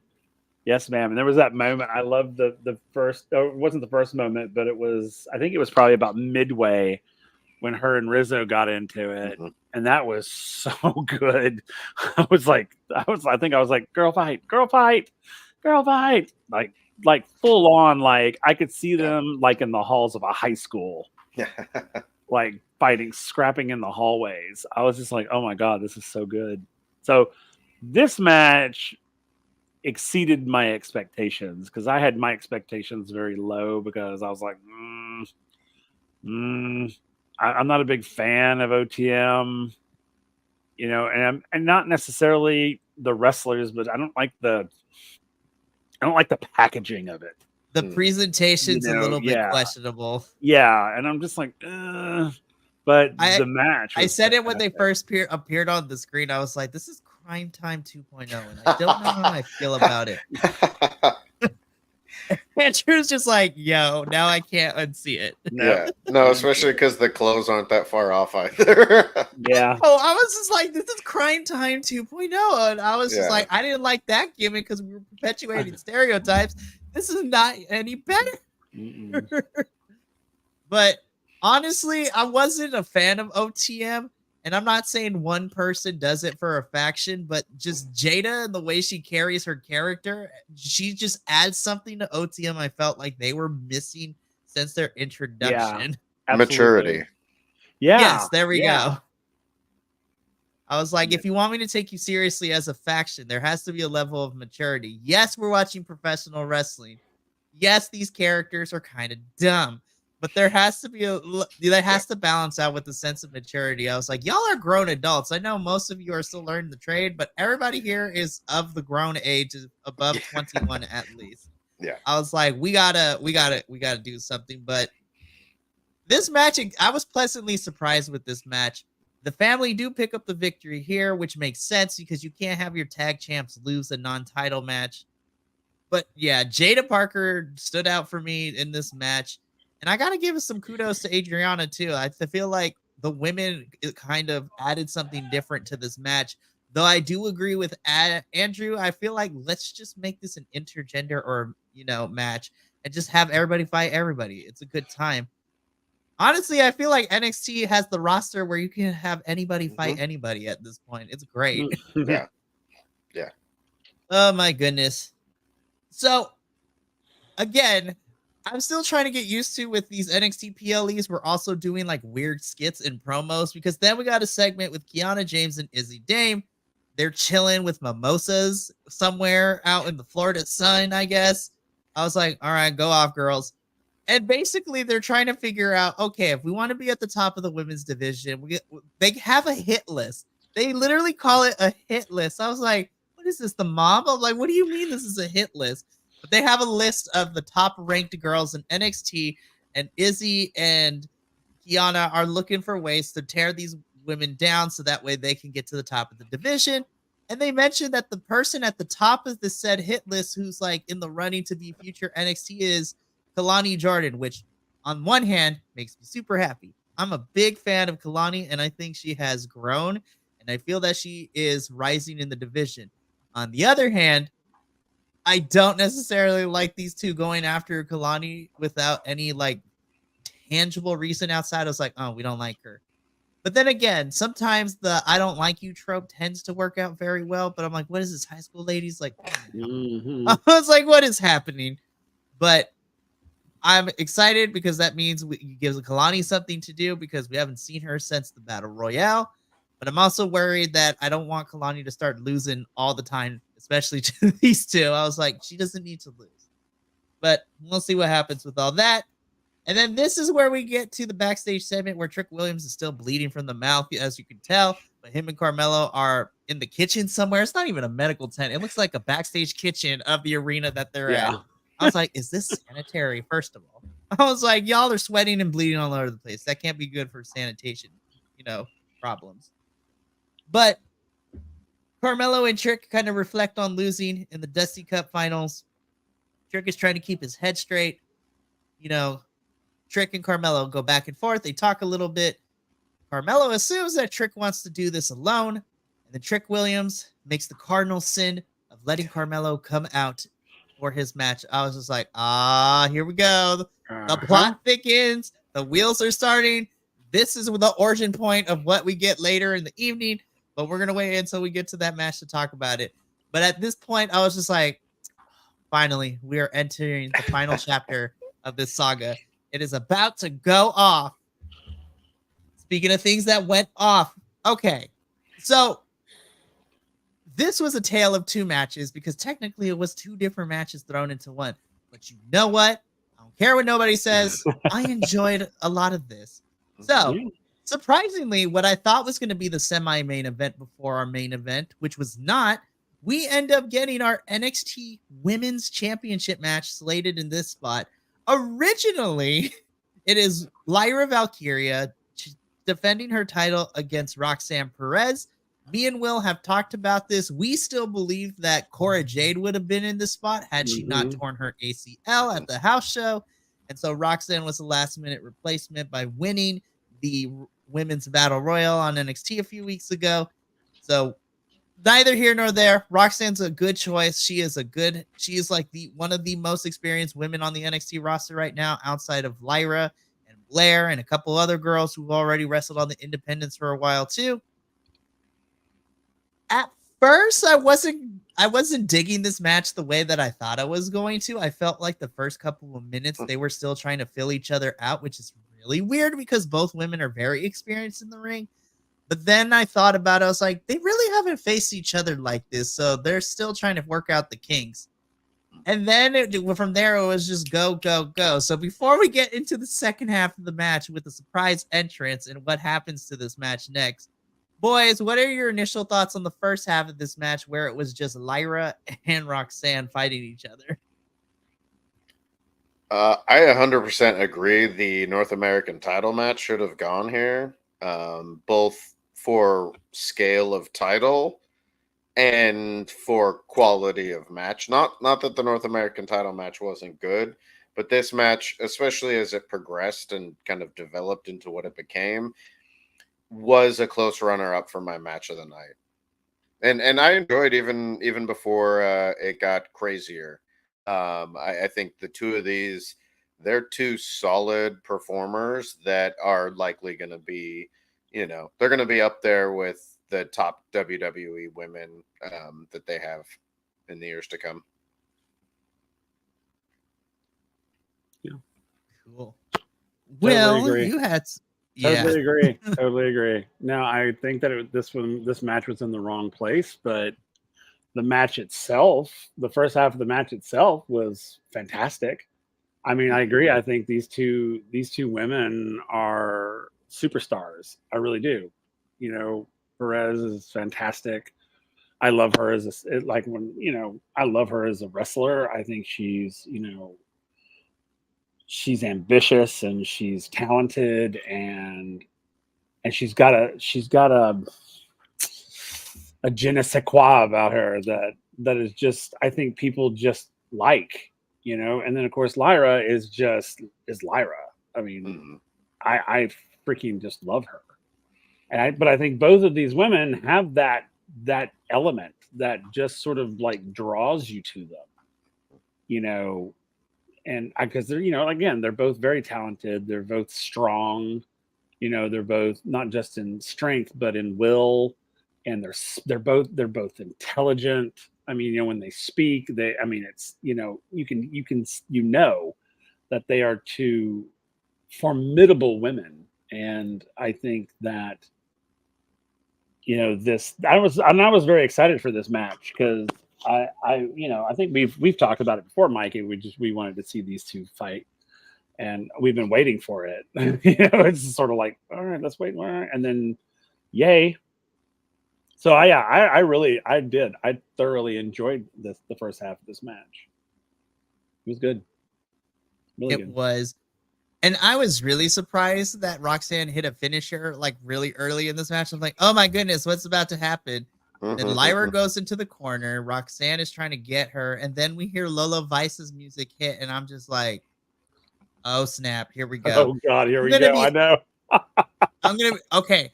Yes, ma'am. And there was that moment. I loved the first, it wasn't the first moment, but I think it was probably about midway when her and Rizzo got into it. And that was so good. I think I was like, girl fight. Like full on, like I could see them like in the halls of a high school like fighting, scrapping in the hallways. I was just like, oh my God, this is so good. So this match exceeded my expectations because I had my expectations very low because I was like, I'm not a big fan of OTM, and not necessarily the wrestlers, but I don't like the packaging of it. The presentation's a little bit questionable. Yeah, and I'm just like, but the match. I said it when they first appeared on the screen. I was like, this is Crime Time 2.0, and I don't know how I feel about it. Andrew's just like, yo, now I can't unsee it. No, especially because the clothes aren't that far off either. Yeah. Oh, I was just like, this is Crime Time 2.0, and I was just like, I didn't like that gimmick because we were perpetuating stereotypes. This is not any better. But honestly, I wasn't a fan of OTM. And I'm not saying one person does it for a faction, but just Jada and the way she carries her character, she just adds something to OTM I felt like they were missing since their introduction. Yeah, maturity. Yeah. Yes, there we go. I was like, if you want me to take you seriously as a faction, there has to be a level of maturity. Yes, we're watching professional wrestling. Yes, these characters are kind of dumb. But there has to be to balance out with a sense of maturity. I was like, y'all are grown adults. I know most of you are still learning the trade, but everybody here is of the grown age, above 21 at least. Yeah. I was like, we gotta do something. But this match, I was pleasantly surprised with this match. The family do pick up the victory here, which makes sense because you can't have your tag champs lose a non-title match. But yeah, Jada Parker stood out for me in this match. And I got to give some kudos to Adriana, too. I feel like the women kind of added something different to this match. Though I do agree with Andrew. I feel like let's just make this an intergender or, match and just have everybody fight everybody. It's a good time. Honestly, I feel like NXT has the roster where you can have anybody fight anybody at this point. It's great. Yeah. Oh, my goodness. So, again, I'm still trying to get used to with these NXT PLEs. We're also doing like weird skits and promos because then we got a segment with Kiana James and Izzy Dame. They're chilling with mimosas somewhere out in the Florida sun, I guess. I was like, all right, go off, girls. And basically, they're trying to figure out, okay, if we want to be at the top of the women's division, they have a hit list. They literally call it a hit list. I was like, what is this, the mob? I'm like, what do you mean this is a hit list? But they have a list of the top ranked girls in NXT, and Izzy and Kiana are looking for ways to tear these women down so that way they can get to the top of the division. And they mentioned that the person at the top of the said hit list who's like in the running to be future NXT is Kalani Jordan, which on one hand makes me super happy. I'm a big fan of Kalani, and I think she has grown, and I feel that she is rising in the division. On the other hand, I don't necessarily like these two going after Kalani without any like tangible reason outside. I was like, oh, we don't like her. But then again, sometimes the I don't like you trope tends to work out very well. But I'm like, what is this, high school ladies? Like, I was like, what is happening? But I'm excited because that means it gives Kalani something to do because we haven't seen her since the Battle Royale. But I'm also worried that I don't want Kalani to start losing all the time, especially to these two. I was like, she doesn't need to lose. But we'll see what happens with all that. And then this is where we get to the backstage segment where Trick Williams is still bleeding from the mouth, as you can tell. But him and Carmelo are in the kitchen somewhere. It's not even a medical tent. It looks like a backstage kitchen of the arena that they're at. I was like, is this sanitary, first of all? I was like, y'all are sweating and bleeding all over the place. That can't be good for sanitation, problems. But Carmelo and Trick kind of reflect on losing in the Dusty Cup finals. Trick is trying to keep his head straight. Trick and Carmelo go back and forth. They talk a little bit. Carmelo assumes that Trick wants to do this alone. And then Trick Williams makes the cardinal sin of letting Carmelo come out for his match. I was just like, here we go. The plot thickens. The wheels are starting. This is the origin point of what we get later in the evening. But we're going to wait until we get to that match to talk about it. But at this point, I was just like, finally, we are entering the final chapter of this saga. It is about to go off. Speaking of things that went off, okay, so this was a tale of two matches because technically it was two different matches thrown into one. But you know what? I don't care what nobody says. I enjoyed a lot of this. So, Yeah. surprisingly, what I thought was going to be the semi-main event before our main event, which was not, we end up getting our NXT Women's Championship match slated in this spot. Originally, it is Lyra Valkyria defending her title against Roxanne Perez. Me and Will have talked about this. We still believe that Cora Jade would have been in this spot had she not torn her ACL at the house show. And so Roxanne was a last minute replacement by winning the women's battle royal on NXT a few weeks ago. So neither here nor there. Roxanne's a good choice. She is like one of the most experienced women on the NXT roster right now, outside of Lyra and Blair and a couple other girls who've already wrestled on the independents for a while too. At first, I wasn't digging this match the way that I thought I was going to. I felt like the first couple of minutes they were still trying to fill each other out, which is really weird because both women are very experienced in the ring. But then I thought about it. I was like, they really haven't faced each other like this, so they're still trying to work out the kinks. And then from there, it was just go, go, go. So before we get into the second half of the match with the surprise entrance and what happens to this match next, boys, what are your initial thoughts on the first half of this match where it was just Lyra and Roxanne fighting each other? I 100% agree. The North American title match should have gone here, both for scale of title and for quality of match. Not that the North American title match wasn't good, but this match, especially as it progressed and kind of developed into what it became, was a close runner-up for my match of the night. And I enjoyed even before it got crazier. I think the two of these, they're two solid performers that are likely going to be, they're going to be up there with the top WWE women that they have in the years to come. Yeah. Cool. Totally Well, agree. you had... Totally agree. Totally agree. Now, I think that this match was in the wrong place, but the match itself, the first half of the match itself, was fantastic. I mean, I agree. I think these two women are superstars. I really do. Perez is fantastic. I love her as I love her as a wrestler. I think she's ambitious and she's talented and she's got a je ne sais quoi about her that is just, I think people just like, and then of course Lyra is Lyra. I mean, I freaking just love her. But I think both of these women have that element that just sort of like draws you to them, and because they're, again, they're both very talented. They're both strong. They're both not just in strength, but in will. And they're both intelligent. I mean, when they speak, it's, you can that they are two formidable women. And I think that, I was very excited for this match because I think we've talked about it before, Mike, and we wanted to see these two fight, and we've been waiting for it. It's sort of like, all right, let's wait, and then, yay! So I thoroughly enjoyed the first half of this match. It was good. Really good. It was. And I was really surprised that Roxanne hit a finisher like really early in this match. I'm like, oh my goodness, what's about to happen? Then Lyra goes into the corner. Roxanne is trying to get her. And then we hear Lola Vice's music hit. And I'm just like, oh snap, here we go. Oh God, here we go. I know. Okay.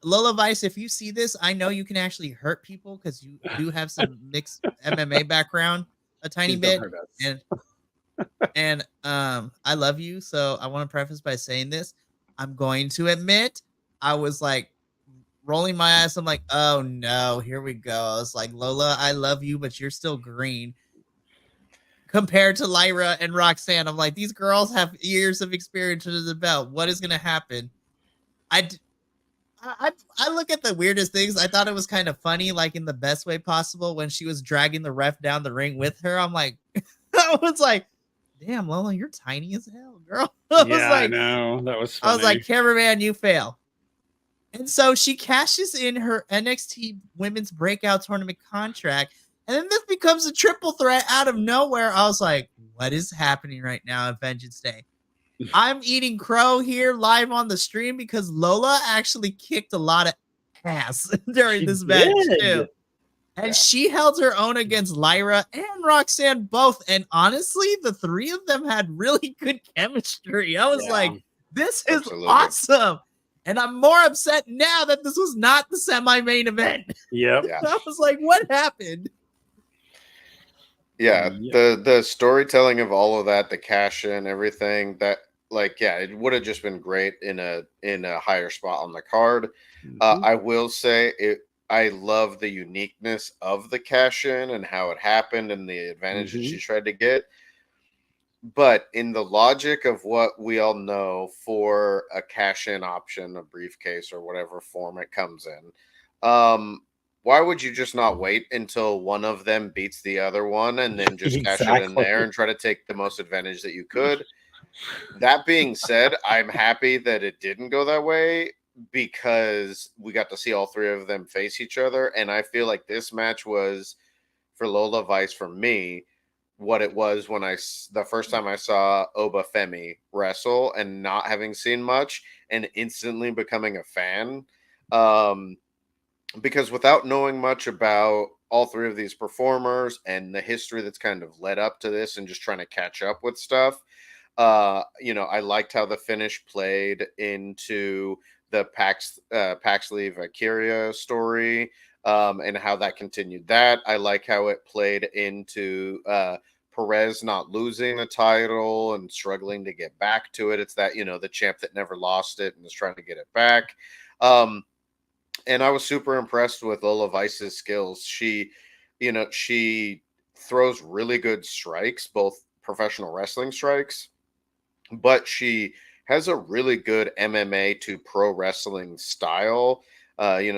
Lola Vice, if you see this, I know you can actually hurt people because you do have some mixed MMA background a tiny bit. And I love you, so I want to preface by saying this. I'm going to admit I was like rolling my eyes. I'm like, oh no, here we go. I was like, Lola, I love you, but you're still green. Compared to Lyra and Roxanne, I'm like, these girls have years of experience under the belt. What is going to happen? I look at the weirdest things. I thought it was kind of funny, like in the best way possible, when she was dragging the ref down the ring with her. I'm like, I was like, damn, Lola, you're tiny as hell, girl. Yeah, I know. That was funny. I was like, cameraman, you fail. And so she cashes in her NXT Women's Breakout Tournament contract. And then this becomes a triple threat out of nowhere. I was like, what is happening right now at Vengeance Day? I'm eating crow here live on the stream because Lola actually kicked a lot of ass during this match too. And she held her own against Lyra and Roxanne both. And honestly, the three of them had really good chemistry. I was like, this is awesome. And I'm more upset now that this was not the semi-main event. Yep. I was like, what happened? Yeah, the storytelling of all of that, the cash in, everything that, like, yeah, it would have just been great in a higher spot on the card. I will say I love the uniqueness of the cash in and how it happened and the advantage that she tried to get. But in the logic of what we all know for a cash in option, a briefcase or whatever form it comes in, why would you just not wait until one of them beats the other one and then just cash it in there and try to take the most advantage that you could? That being said, I'm happy that it didn't go that way because we got to see all three of them face each other. And I feel like this match was, for Lola Vice, for me, what it was when the first time I saw Oba Femi wrestle and not having seen much and instantly becoming a fan. Because without knowing much about all three of these performers and the history that's kind of led up to this and just trying to catch up with stuff, I liked how the finish played into the Paxley Valkyria story, and how that continued that. I like how it played into Perez not losing the title and struggling to get back to it. It's that, the champ that never lost it and is trying to get it back. And I was super impressed with Lola Vice's skills. She throws really good strikes, both professional wrestling strikes, but she has a really good MMA to pro wrestling style.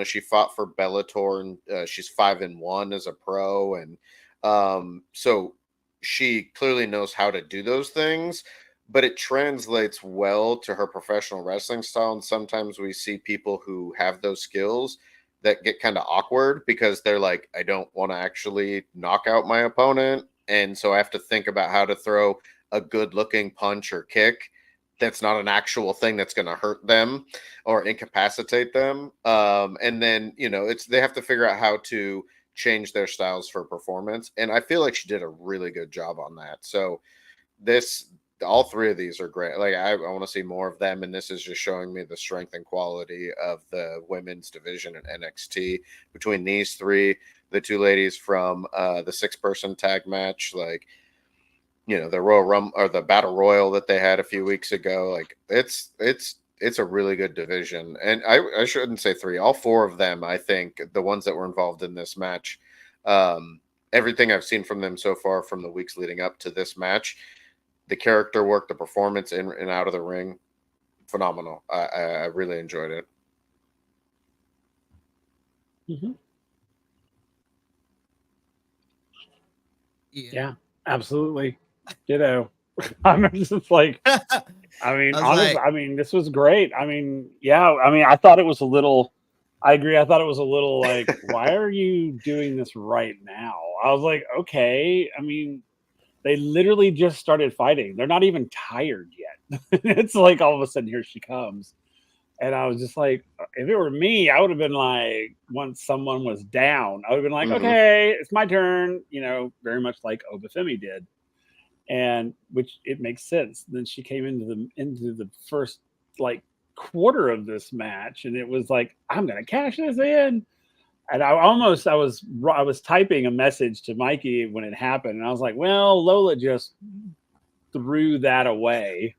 She fought for Bellator and she's 5-1 as a pro. And so she clearly knows how to do those things, but it translates well to her professional wrestling style. And sometimes we see people who have those skills that get kind of awkward because they're like, I don't want to actually knock out my opponent. And so I have to think about how to throw a good looking punch or kick that's not an actual thing that's going to hurt them or incapacitate them. And then, they have to figure out how to change their styles for performance. And I feel like she did a really good job on that. So all three of these are great. Like, I want to see more of them. And this is just showing me the strength and quality of the women's division at NXT between these three, the two ladies from the 6-person tag match, like, the Royal Rumble or the Battle Royal that they had a few weeks ago. Like, it's a really good division. And I shouldn't say three, all four of them, I think, the ones that were involved in this match, everything I've seen from them so far from the weeks leading up to this match, the character work, the performance in and out of the ring, phenomenal. I really enjoyed it. Yeah, absolutely. Ditto. I'm just like, honestly, this was great. I thought it was a little, I agree. I thought it was a little like, why are you doing this right now? I was like, okay. They literally just started fighting. They're not even tired yet. It's like all of a sudden here she comes. And I was just like, if it were me, I would have been like, once someone was down, I would have been like, okay, it's my turn, very much like Obafemi did. And which it makes sense. Then she came into the first like quarter of this match, and it was like, I'm gonna cash this in. And I was typing a message to Mikey when it happened, and I was like, well, Lola just threw that away.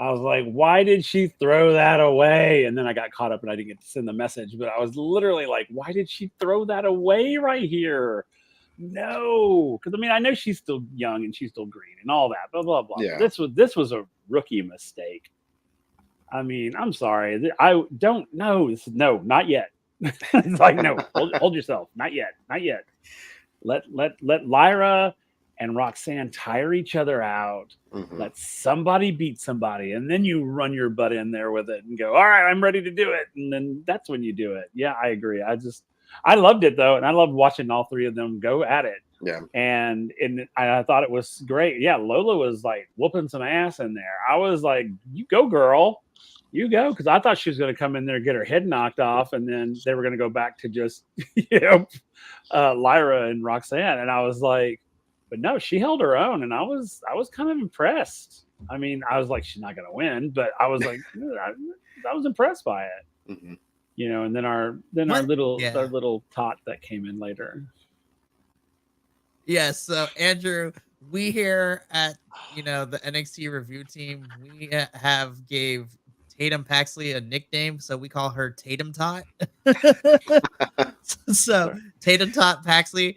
I was like, why did she throw that away? And then I got caught up and I didn't get to send the message, but I was literally like, why did she throw that away right here? No, because I know she's still young and she's still green and all that, blah blah blah. Yeah. This was a rookie mistake. I mean, I'm sorry. I don't know. No, not yet. It's like, no, hold yourself. Not yet. Not yet. Let Lyra and Roxanne tire each other out. Mhm. Let somebody beat somebody, and then you run your butt in there with it and go, all right, I'm ready to do it. And then that's when you do it. Yeah, I agree. I loved it though, and I loved watching all three of them go at it. Yeah. And I thought it was great. Yeah, Lola was like whooping some ass in there. I was like, you go, girl. You go, because I thought she was going to come in there and get her head knocked off, and then they were going to go back to just, Lyra and Roxanne. And I was like, but no, she held her own, and I was kind of impressed. I mean, I was like, she's not going to win, but I was like, I was impressed by it. Mhm. And then our little tot that came in later. Yes. So Andrew, we here at the NXT review team, we gave Tatum Paxley a nickname, so we call her Tatum Tot. So Tatum Tot Paxley.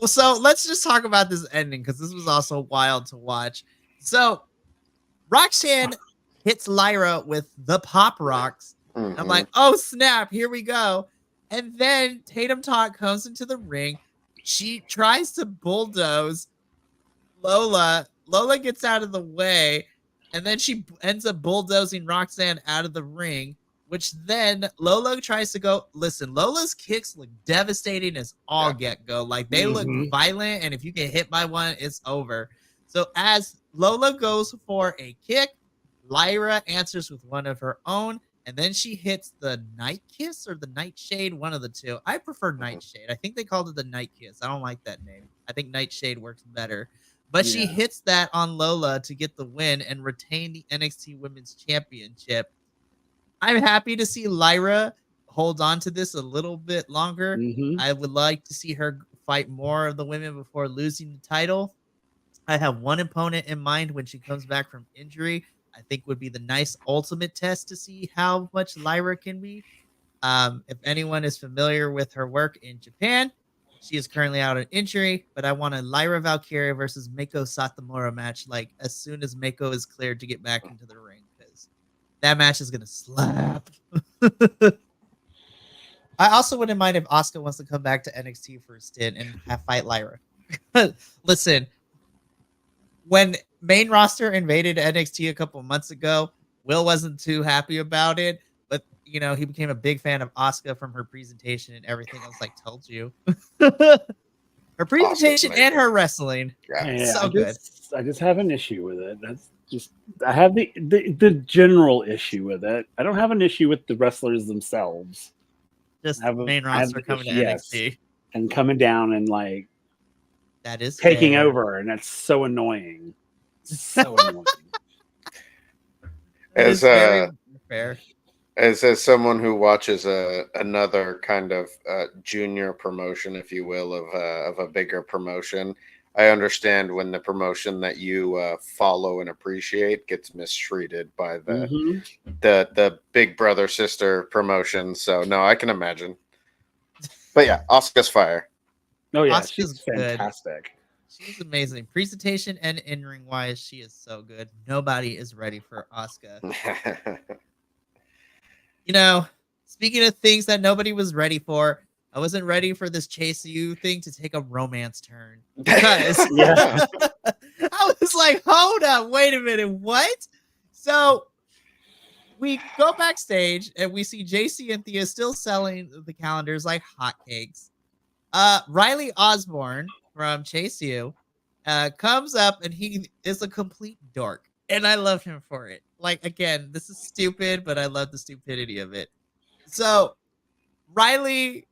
So let's just talk about this ending because this was also wild to watch. So Roxanne hits Lyra with the pop rocks. Mhm. I'm like, oh snap, here we go. And then Tatum Tot comes into the ring. She tries to bulldoze Lola. Lola gets out of the way, and then she ends up bulldozing Roxanne out of the ring, which then Lola tries to go. Listen, Lola's kicks look devastating as all get go. Like they look violent, and if you get hit by one, it's over. So as Lola goes for a kick, Lyra answers with one of her own, and then she hits the night kiss or the nightshade, one of the two. I prefer nightshade. I think they called it the night kiss. I don't like that name. I think nightshade works better. But she hits that on Lola to get the win and retain the NXT Women's Championship. I'm happy to see Lyra hold on to this a little bit longer. I would like to see her fight more of the women before losing the title. I have one opponent in mind when she comes back from injury. I think would be the nice ultimate test to see how much Lyra can be. If anyone is familiar with her work in Japan, she is currently out on injury, but I want a Lyra Valkyria versus Mako Satomura match like as soon as Mako is cleared to get back into the ring because that match is gonna slap. I also wouldn't mind if Asuka wants to come back to NXT for a stint and fight Lyra. Listen, when main roster invaded NXT a couple months ago, Will wasn't too happy about it, but he became a big fan of Asuka from her presentation and everything. I was like, told you. Her presentation and her wrestling. Yeah. So good. I just have an issue with it. That's just I have the general issue with it. I don't have an issue with the wrestlers themselves. Just main roster coming to NXT and coming down and like that is taking fair. over, and that's so annoying. So annoying. As very fair. As someone who watches another kind of junior promotion, if you will, of a bigger promotion, I understand when the promotion that you follow and appreciate gets mistreated by the big brother sister promotion. So no, I can imagine. But yeah, Asuka's fire. Oh yeah, Asuka's she's fantastic. She's amazing. Presentation and in-ring wise, she is so good. Nobody is ready for Asuka. Speaking of things that nobody was ready for, I wasn't ready for this Chase U thing to take a romance turn. Because I was like, hold up, wait a minute, what? So we go backstage and we see JC and Thea still selling the calendars like hotcakes. Riley Osborne from Chase U comes up and he is a complete dork. And I love him for it. Like, again, this is stupid, but I love the stupidity of it. So, Riley,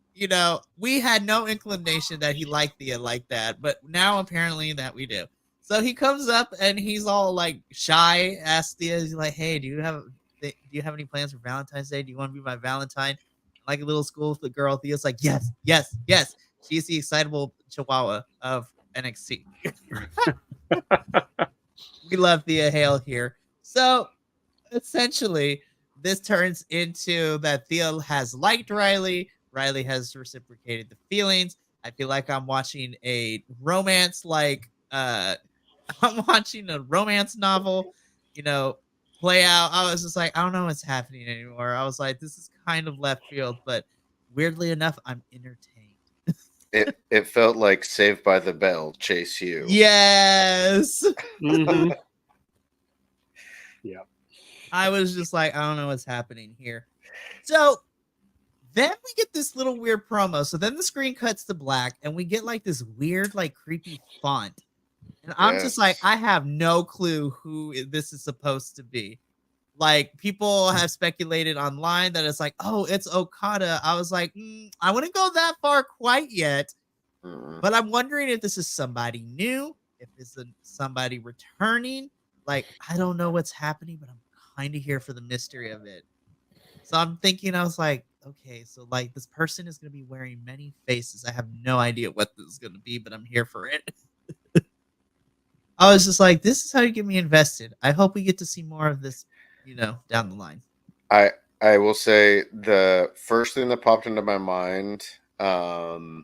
we had no inclination that he liked Thea like that, but now apparently that we do. So he comes up and he's all like shy, asks Thea, he's like, hey, do you have any plans for Valentine's Day? Do you want to be my Valentine? Like a little school girl. Thea's like, yes, yes, yes. She's the excitable chihuahua of NXT. We love Thea Hale here. So essentially, this turns into that Thea has liked Riley. Riley has reciprocated the feelings. I feel like I'm watching a romance, I'm watching a romance novel. play out. I was just like, I don't know what's happening anymore. I was like, this is kind of left field, but weirdly enough, I'm entertained. It felt like Saved by the Bell, Chase You. Yes. Mm-hmm. Yeah. I was just like, I don't know what's happening here. So then we get this little weird promo. So then the screen cuts to black and we get like this weird, like creepy font. And I'm just like, I have no clue who this is supposed to be. Like, people have speculated online that it's like, oh, it's Okada. I was like, I wouldn't go that far quite yet. But I'm wondering if this is somebody new, if it's somebody returning. Like, I don't know what's happening, but I'm kind of here for the mystery of it. So I'm thinking, I was like, okay, so like this person is going to be wearing many faces. I have no idea what this is going to be, but I'm here for it. I was just like, this is how you get me invested. I hope we get to see more of this, down the line. I will say the first thing that popped into my mind, and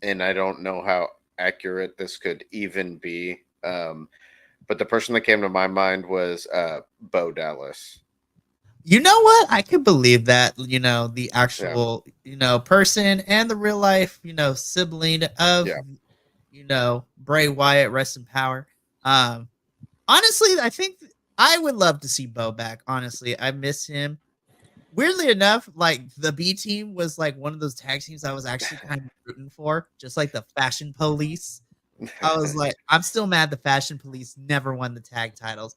I don't know how accurate this could even be, but the person that came to my mind was Bo Dallas. You know what? I could believe that, the actual, person and the real life, sibling of, Bray Wyatt, rest in power. Honestly, I think I would love to see Bo back. Honestly, I miss him. Weirdly enough, like the B team was like one of those tag teams I was actually kind of rooting for, just like the Fashion Police. I was like, I'm still mad the Fashion Police never won the tag titles.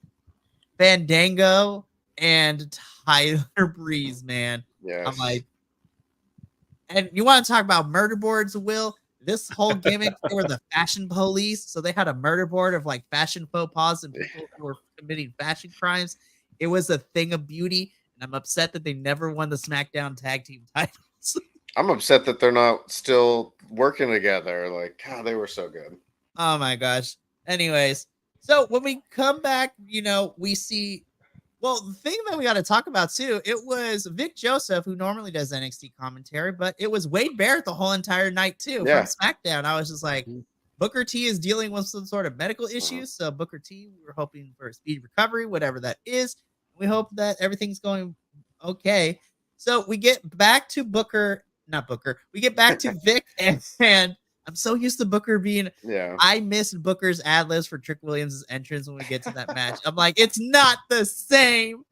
Fandango and Tyler Breeze, man. Yes. I'm like, and you want to talk about murder boards, Will? This whole gimmick, they were the Fashion Police, so they had a murder board of like fashion faux pas and people who were committing fashion crimes. It was a thing of beauty, and I'm upset that they never won the SmackDown tag team titles. I'm upset that they're not still working together. Like, God, they were so good. Oh my gosh. Anyways, so when we come back, we see. Well, the thing that we got to talk about too, it was Vic Joseph, who normally does NXT commentary, but it was Wade Barrett the whole entire night too from SmackDown. I was just like, Booker T is dealing with some sort of medical issues. So Booker T, we were hoping for a speedy recovery, whatever that is. We hope that everything's going okay. So we get back to we get back to Vic and I'm so used to Booker being. I missed Booker's ad-libs for Trick Williams' entrance when we get to that match. I'm like, it's not the same.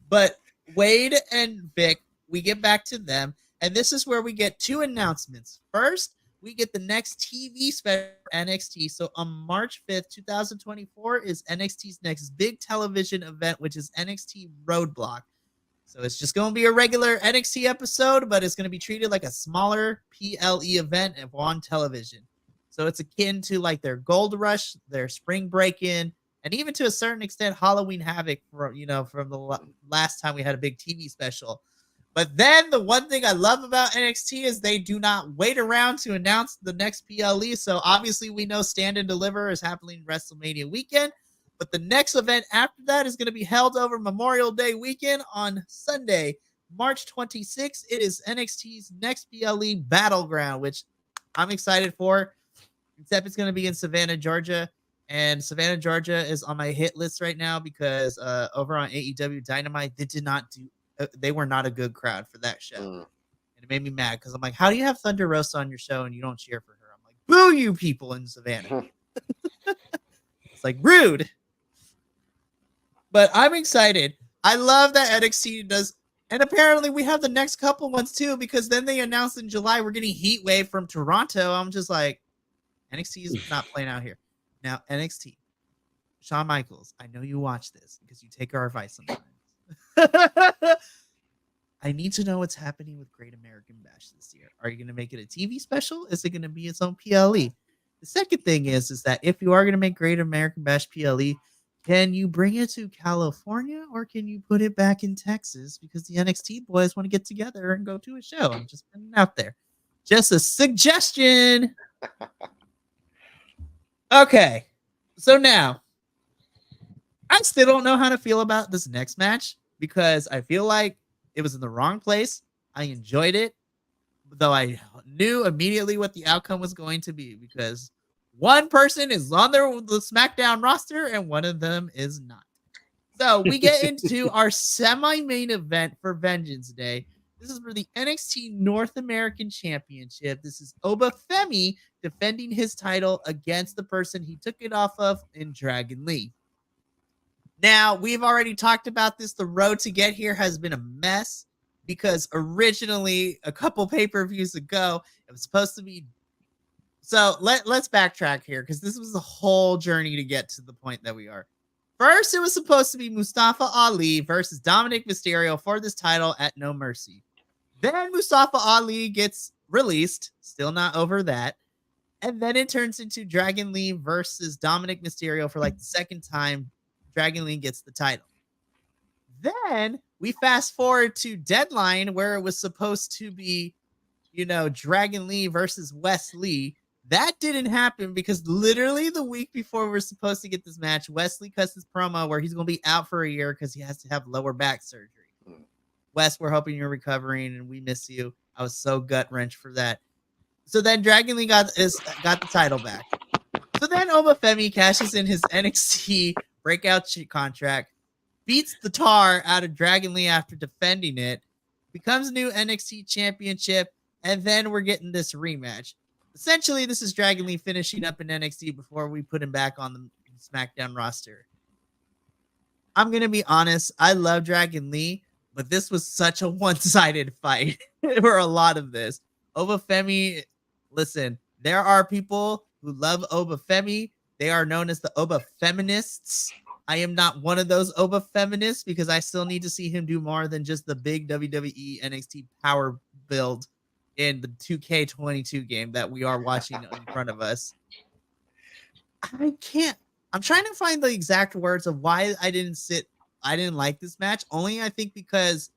But Wade and Vic, we get back to them, and this is where we get two announcements. First, we get the next TV special for NXT. So on March 5th, 2024 is NXT's next big television event, which is NXT Roadblock. So it's just going to be a regular NXT episode, but it's going to be treated like a smaller PLE event on television. So it's akin to like their Gold Rush, their Spring Break-In, and even to a certain extent Halloween Havoc from the last time we had a big TV special. But then the one thing I love about NXT is they do not wait around to announce the next PLE. So obviously we know Stand and Deliver is happening WrestleMania weekend. But the next event after that is going to be held over Memorial Day weekend on Sunday, March 26th. It is NXT's next PLE Battleground, which I'm excited for. Except it's going to be in Savannah, Georgia. And Savannah, Georgia is on my hit list right now because over on AEW Dynamite, they were not a good crowd for that show. And it made me mad because I'm like, how do you have Thunder Rosa on your show and you don't cheer for her? I'm like, boo you people in Savannah. It's like rude. But I'm excited. I love that NXT does. And apparently we have the next couple ones too, because then they announced in July we're getting Heat Wave from Toronto. I'm just like, NXT is not playing out here. Now, NXT, Shawn Michaels, I know you watch this because you take our advice sometimes. I need to know what's happening with Great American Bash this year. Are you going to make it a TV special? Is it going to be its own PLE? The second thing is that if you are going to make Great American Bash PLE, can you bring it to California or can you put it back in Texas? Because the NXT boys want to get together and go to a show. I'm just putting it out there. Just a suggestion. Okay. So now, I still don't know how to feel about this next match because I feel like it was in the wrong place. I enjoyed it, though I knew immediately what the outcome was going to be because one person is on the SmackDown roster and one of them is not. So we get into our semi-main event for Vengeance Day. This is for the NXT North American Championship. This is Oba Femi defending his title against the person he took it off of in Dragon Lee. Now, we've already talked about this. The road to get here has been a mess because originally, a couple pay-per-views ago, it was supposed to be. So let's backtrack here because this was the whole journey to get to the point that we are. First, it was supposed to be Mustafa Ali versus Dominic Mysterio for this title at No Mercy. Then Mustafa Ali gets released, still not over that. And then it turns into Dragon Lee versus Dominic Mysterio for like the second time. Dragon Lee gets the title. Then we fast forward to Deadline where it was supposed to be, Dragon Lee versus Wes Lee. That didn't happen because literally the week before we were supposed to get this match, Wesley cuts his promo where he's going to be out for a year because he has to have lower back surgery. Wes, we're hoping you're recovering and we miss you. I was so gut wrenched for that. So then Dragon Lee got the title back. So then Oba Femi cashes in his NXT breakout contract, beats the tar out of Dragon Lee after defending it, becomes new NXT championship, and then we're getting this rematch. Essentially, this is Dragon Lee finishing up in NXT before we put him back on the SmackDown roster. I'm going to be honest. I love Dragon Lee, but this was such a one-sided fight for a lot of this. Oba Femi, listen, there are people who love Oba Femi. They are known as the Oba Feminists. I am not one of those Oba Feminists because I still need to see him do more than just the big WWE NXT power build in the 2K22 game that we are watching in front of us. I'm trying to find the exact words of why I didn't like this match. Only I think because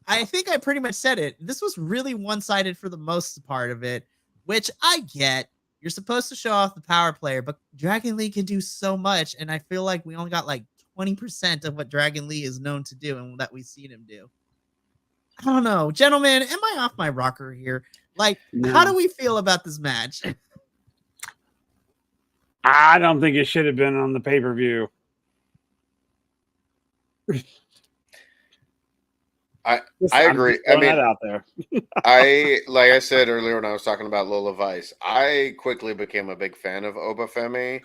I think I pretty much said it. This was really one-sided for the most part of it, which I get. You're supposed to show off the power player, but Dragon Lee can do so much, and I feel like we only got like 20% of what Dragon Lee is known to do and that we've seen him do. I don't know. Gentlemen, am I off my rocker here? Like, how do we feel about this match? I don't think it should have been on the pay-per-view. I agree. I mean, out there. like I said earlier when I was talking about Lola Vice, I quickly became a big fan of Oba Femi.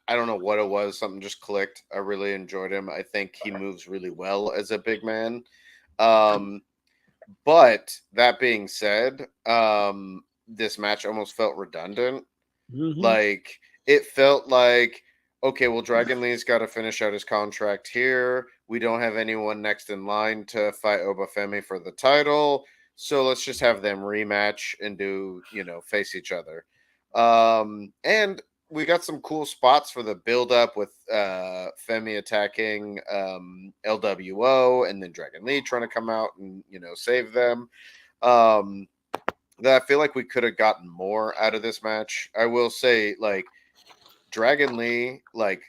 I don't know what it was. Something just clicked. I really enjoyed him. I think he moves really well as a big man. But that being said, this match almost felt redundant. Mm-hmm. Like, it felt like, okay, well, Dragon Lee's got to finish out his contract here. We don't have anyone next in line to fight Oba Femi for the title. So let's just have them rematch and face each other. And we got some cool spots for the build-up with Femi attacking LWO and then Dragon Lee trying to come out and, save them. That I feel like we could have gotten more out of this match. I will say, like, Dragon Lee, like,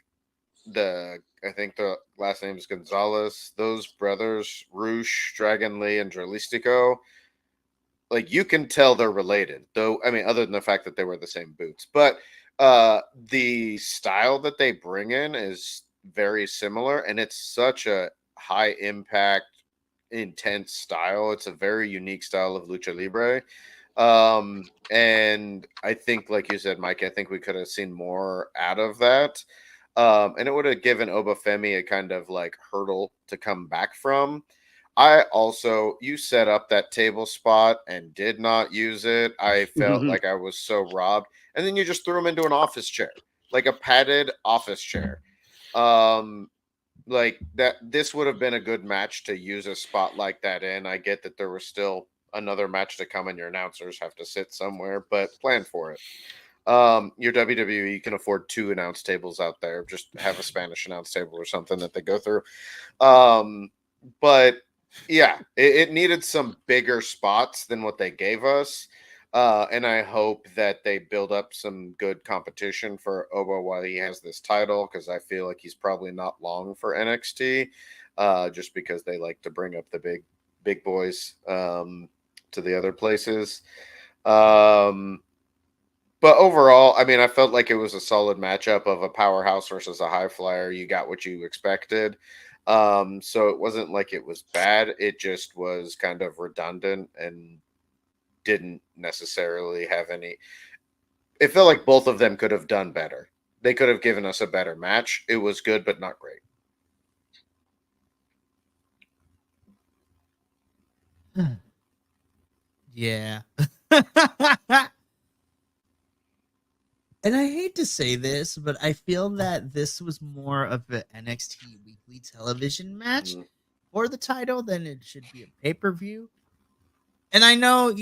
I think the last name is Gonzalez. Those brothers, Roosh, Dragon Lee, and Dralistico, like, you can tell they're related. Though, I mean, other than the fact that they wear the same boots. But the style that they bring in is very similar, and it's such a high impact, intense style. It's a very unique style of lucha libre. And I think, like you said, Mike, I think we could have seen more out of that. And it would have given Oba Femi a kind of like hurdle to come back from. You set up that table spot and did not use it. I felt like I was so robbed. And then you just threw him into an office chair, like a padded office chair. Like that, this would have been a good match to use a spot like that in. I get that there was still another match to come and your announcers have to sit somewhere, but plan for it. Your WWE, you can afford 2 announce tables out there. Just have a Spanish announce table or something that they go through. But yeah, it needed some bigger spots than what they gave us. And I hope that they build up some good competition for Oba while he has this title, because I feel like he's probably not long for NXT, just because they like to bring up the big boys to the other places. But overall, I mean, I felt like it was a solid matchup of a powerhouse versus a high flyer. You got what you expected. So it wasn't like it was bad. It just was kind of redundant and didn't necessarily have any. It felt like both of them could have done better. They could have given us a better match. It was good, but not great. Yeah. And I hate to say this, but I feel that this was more of an NXT weekly television match Mhm. for the title than it should be a pay-per-view. And I know,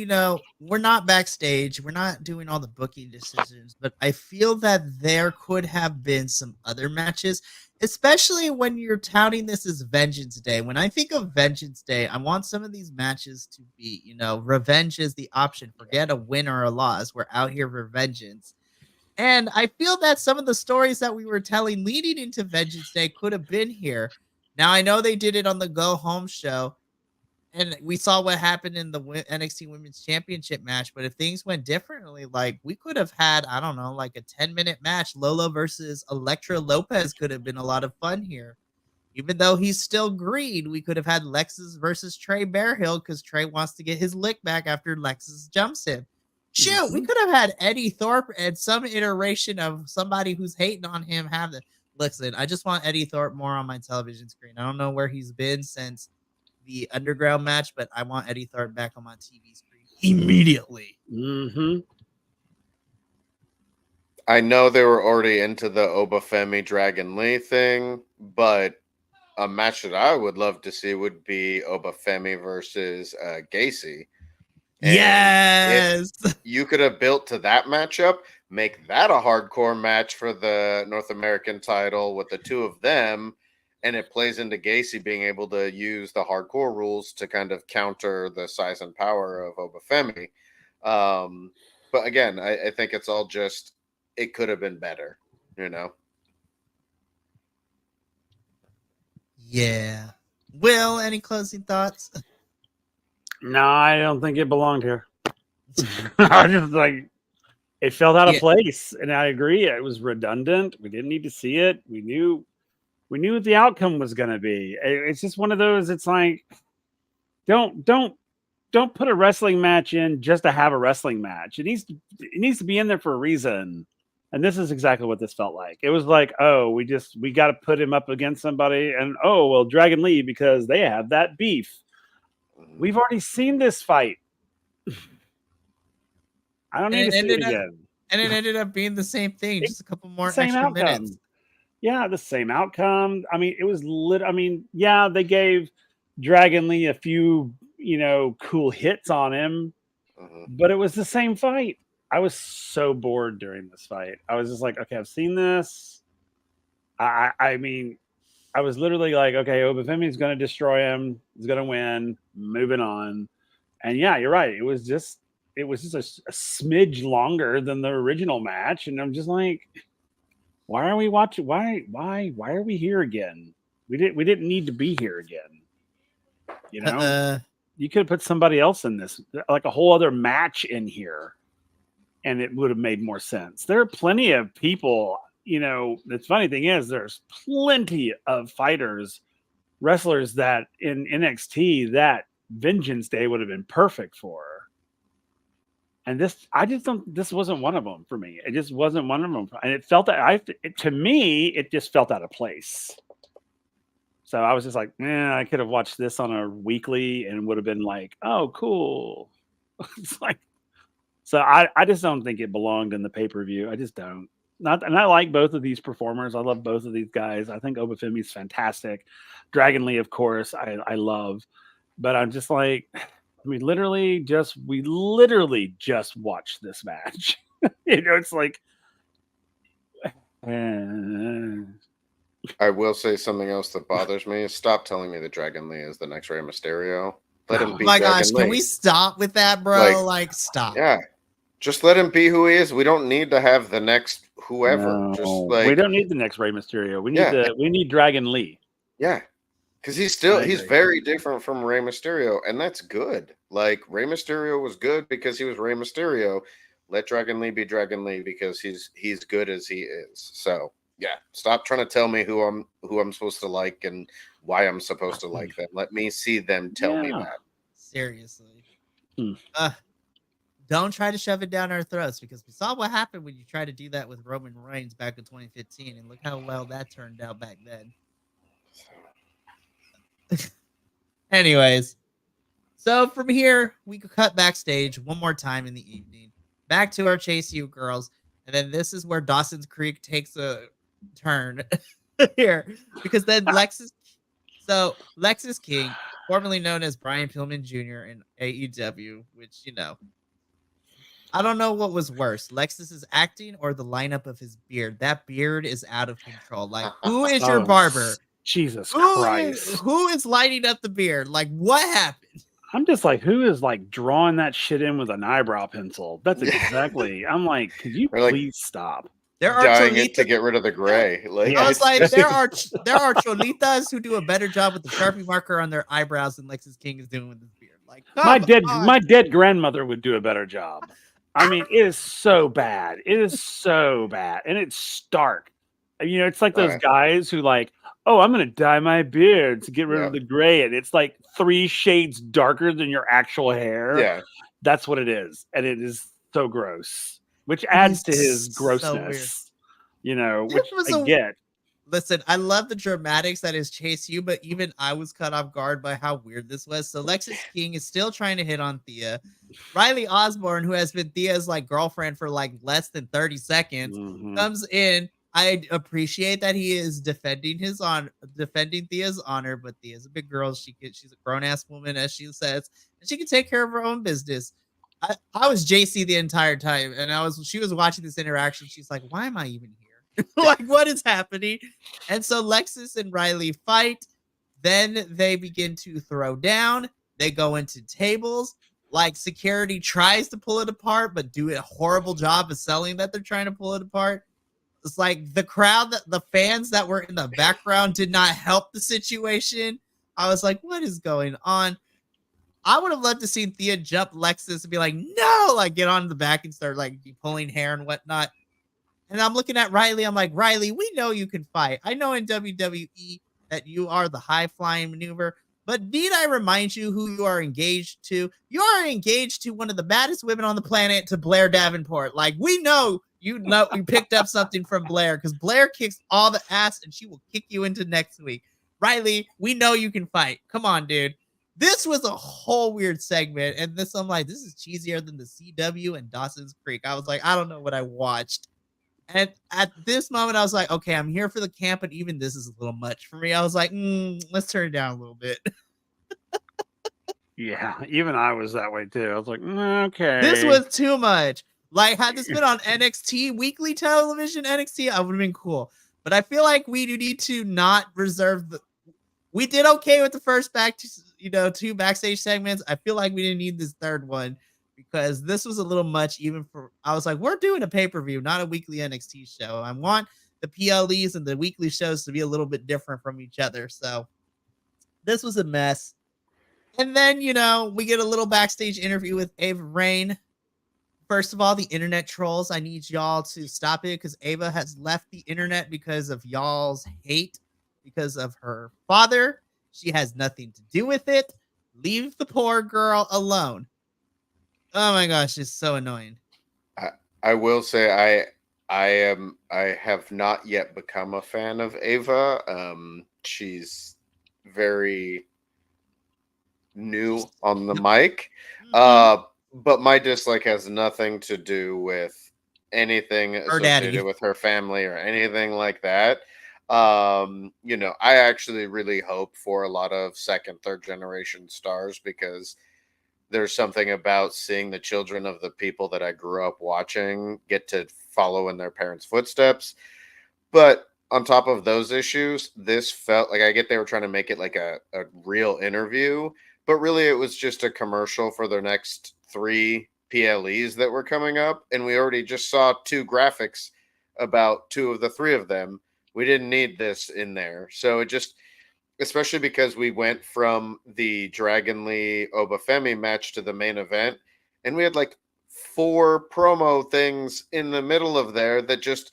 we're not backstage, we're not doing all the booking decisions, but I feel that there could have been some other matches, especially when you're touting this as Vengeance Day. When I think of Vengeance Day, I want some of these matches to be, revenge is the option. Forget a win or a loss. We're out here for vengeance. And I feel that some of the stories that we were telling leading into Vengeance Day could have been here. Now, I know they did it on the Go Home show, and we saw what happened in the NXT Women's Championship match. But if things went differently, like we could have had, I don't know, like a 10-minute match. Lola versus Elektra Lopez could have been a lot of fun here. Even though he's still green, we could have had Lexus versus Trey Bearhill because Trey wants to get his lick back after Lexus jumps him. Shoot, we could have had Eddie Thorpe and some iteration of somebody who's hating on him have the. Listen, I just want Eddie Thorpe more on my television screen. I don't know where he's been since the underground match, but I want Eddie Thorpe back on my TV screen immediately. Mm-hmm. I know they were already into the Obafemi Dragon Lee thing, but a match that I would love to see would be Obafemi versus Gacy. And Yes. if you could have built to that matchup, make that a hardcore match for the North American title with the two of them, and it plays into Gacy being able to use the hardcore rules to kind of counter the size and power of Obafemi. But again, I think it's all just it could have been better, you know. Yeah. Will, any closing thoughts? No, I don't think it belonged here. I just like it felt out of place, and I agree. It was redundant. We didn't need to see it. We knew what the outcome was going to be. It's just one of those. It's like don't put a wrestling match in just to have a wrestling match. It needs to be in there for a reason. And this is exactly what this felt like. It was like, oh, we got to put him up against somebody, and oh well, Dragon Lee because they have that beef. We've already seen this fight. I don't need to see it again. And it ended up being the same thing, just a couple more extra minutes. Yeah, the same outcome. I mean, it was lit. I mean, yeah, they gave Dragon Lee a few, cool hits on him, but it was the same fight. I was so bored during this fight. I was just like, okay, I've seen this. I mean, I was literally like, okay, Obafemi's going to destroy him. He's going to win. Moving on. And yeah, you're right. It was just a smidge longer than the original match, and I'm just like, why are we watching? Why are we here again? We didn't need to be here again. You could have put somebody else in this, like a whole other match in here, and it would have made more sense. There are plenty of people. The funny thing is, there's plenty of wrestlers that in NXT that Vengeance Day would have been perfect for. And this wasn't one of them for me. It just wasn't one of them. And it felt to me, it just felt out of place. So I was just like, I could have watched this on a weekly and would have been like, oh, cool. It's like, so I just don't think it belonged in the pay-per-view. I just don't. And I like both of these performers. I love both of these guys. I think Obafemi's fantastic. Dragon Lee, of course, I love. But I'm just like, we literally just watched this match. It's like. I will say something else that bothers me. Stop telling me that Dragon Lee is the next Rey Mysterio. Let him be. Oh my Dragon gosh, Lee. can we stop with that, bro? Like stop. Yeah. Just let him be who he is. We don't need to have the next whoever. No, just we don't need the next Rey Mysterio. We need Dragon Lee. Yeah. Because he's very different from Rey Mysterio, and that's good. Like Rey Mysterio was good because he was Rey Mysterio, let Dragon Lee be Dragon Lee because he's good as he is. So yeah, stop trying to tell me who I'm supposed to like and why I'm supposed to like them. Let me see them tell me that. Seriously. Hmm. Don't try to shove it down our throats because we saw what happened when you tried to do that with Roman Reigns back in 2015, and look how well that turned out back then. Anyways, so from here, we could cut backstage one more time in the evening, back to our Chase U girls, and then this is where Dawson's Creek takes a turn here because then Lexis King, formerly known as Brian Pillman Jr. in AEW, which I don't know what was worse, Lexus's acting or the lineup of his beard. That beard is out of control. Like, who is your barber? Jesus Christ. Who is lighting up the beard? Like, what happened? I'm just like, who is like drawing that shit in with an eyebrow pencil? That's exactly. I'm like, could you please stop? There are dyeing it to get rid of the gray. Like, I was like, there are cholitas who do a better job with the Sharpie marker on their eyebrows than Lexus King is doing with his beard. Like, my dead grandmother would do a better job. I mean, it is so bad. It is so bad, and it's stark. You know, it's like those guys who like, oh, I'm going to dye my beard to get rid of the gray, and it's like 3 shades darker than your actual hair. Yeah, that's what it is, and it is so gross, which adds to his grossness. You know, which I get. Listen, I love the dramatics that is Chase U, but even I was caught off guard by how weird this was. So Lexis King is still trying to hit on Thea. Riley Osborne, who has been Thea's like girlfriend for like less than 30 seconds, comes in. I appreciate that he is defending Thea's honor, but Thea's a big girl. She's a grown ass woman, as she says, and she can take care of her own business. I was JC the entire time, and she was watching this interaction. She's like, "Why am I even here? Like, what is happening?" And so Lexus and Riley fight. Then they begin to throw down. They go into tables. Like, security tries to pull it apart, but do a horrible job of selling that they're trying to pull it apart. It's like the crowd, the fans that were in the background did not help the situation. I was like, what is going on? I would have loved to see Thea jump Lexus and be like, no, like get on the back and start like pulling hair and whatnot. And I'm looking at Riley. I'm like, Riley, we know you can fight. I know in WWE that you are the high flying maneuver, but need I remind you who you are engaged to? You are engaged to one of the baddest women on the planet, to Blair Davenport. Like, we know you picked up something from Blair because Blair kicks all the ass and she will kick you into next week. Riley, we know you can fight. Come on, dude. This was a whole weird segment. And I'm like, this is cheesier than the CW and Dawson's Creek. I was like, I don't know what I watched. And at this moment, I was like, okay, I'm here for the camp, but even this is a little much for me. I was like, let's turn it down a little bit. Yeah, even I was that way too. I was like, okay. This was too much. Like, had this been on NXT, weekly television NXT, I would have been cool. But I feel like we do need to not reserve we did okay with the first 2 backstage segments. I feel like we didn't need this third one because this was a little much I was like, we're doing a pay-per-view, not a weekly NXT show. I want the PLEs and the weekly shows to be a little bit different from each other. So this was a mess. And then, we get a little backstage interview with Ava Raine. First of all, the internet trolls, I need y'all to stop it because Ava has left the internet because of y'all's hate, because of her father. She has nothing to do with it. Leave the poor girl alone. Oh my gosh, it's so annoying. I will say I have not yet become a fan of Ava. She's very new on the mic. But my dislike has nothing to do with anything associated with her family or anything like that. I actually really hope for a lot of second, third generation stars because there's something about seeing the children of the people that I grew up watching get to follow in their parents' footsteps. But on top of those issues, this felt like, I get they were trying to make it like a real interview, but really it was just a commercial for their next 3 PLEs that were coming up. And we already just saw 2 graphics about 2 of the 3 of them. We didn't need this in there. So it just, especially because we went from the Dragon Lee Obafemi match to the main event, and we had like 4 promo things in the middle of there that just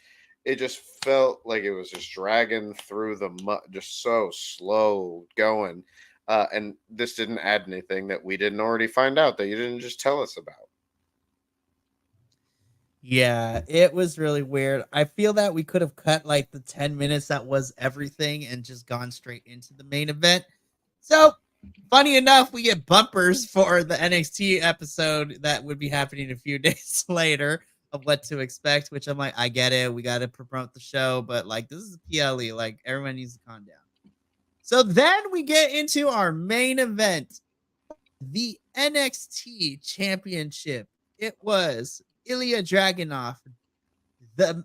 felt like it was just dragging through the mud, just so slow going. And this didn't add anything that we didn't already find out that you didn't just tell us about. Yeah, it was really weird. I feel that we could have cut like the 10 minutes that was everything and just gone straight into the main event. So, funny enough, we get bumpers for the NXT episode that would be happening a few days later of what to expect, which I'm like, I get it. We got to promote the show, but like, this is a PLE. Like, everyone needs to calm down. So then we get into our main event, the NXT Championship. It was Ilya Dragunov. The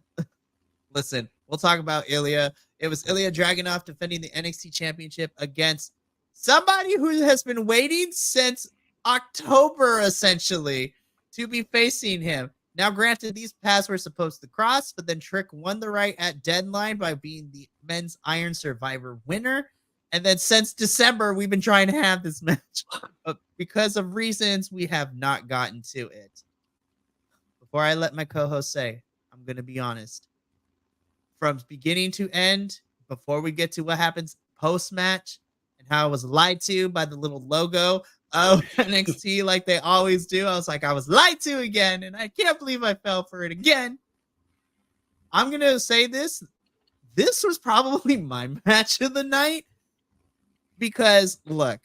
Listen, we'll talk about Ilya. It was Ilya Dragunov defending the NXT Championship against somebody who has been waiting since October, essentially, to be facing him. Now, granted, these paths were supposed to cross, but then Trick won the right at deadline by being the men's Iron Survivor winner. And then since December, we've been trying to have this match, but because of reasons, we have not gotten to it. Before I let my co-host say, I'm going to be honest. From beginning to end, before we get to what happens post-match and how I was lied to by the little logo of NXT like they always do, I was like, I was lied to again, and I can't believe I fell for it again. I'm going to say this. This was probably my match of the night because, look,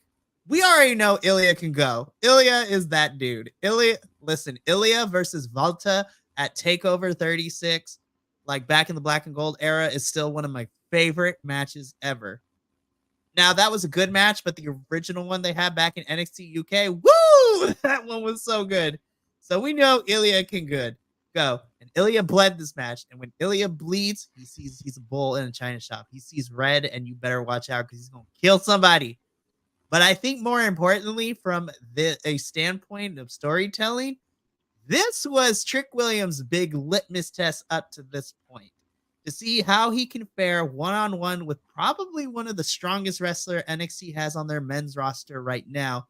we already know Ilya can go. Ilya is that dude. Ilya versus Volta at TakeOver 36, like back in the black and gold era, is still one of my favorite matches ever. Now, that was a good match, but the original one they had back in NXT UK, woo! That one was so good. So we know Ilya can go. And Ilya bled this match. And when Ilya bleeds, he sees he's a bull in a china shop. He sees red, and you better watch out because he's going to kill somebody. But I think more importantly, from a standpoint of storytelling, this was Trick Williams' big litmus test up to this point to see how he can fare one-on-one with probably one of the strongest wrestler NXT has on their men's roster right now.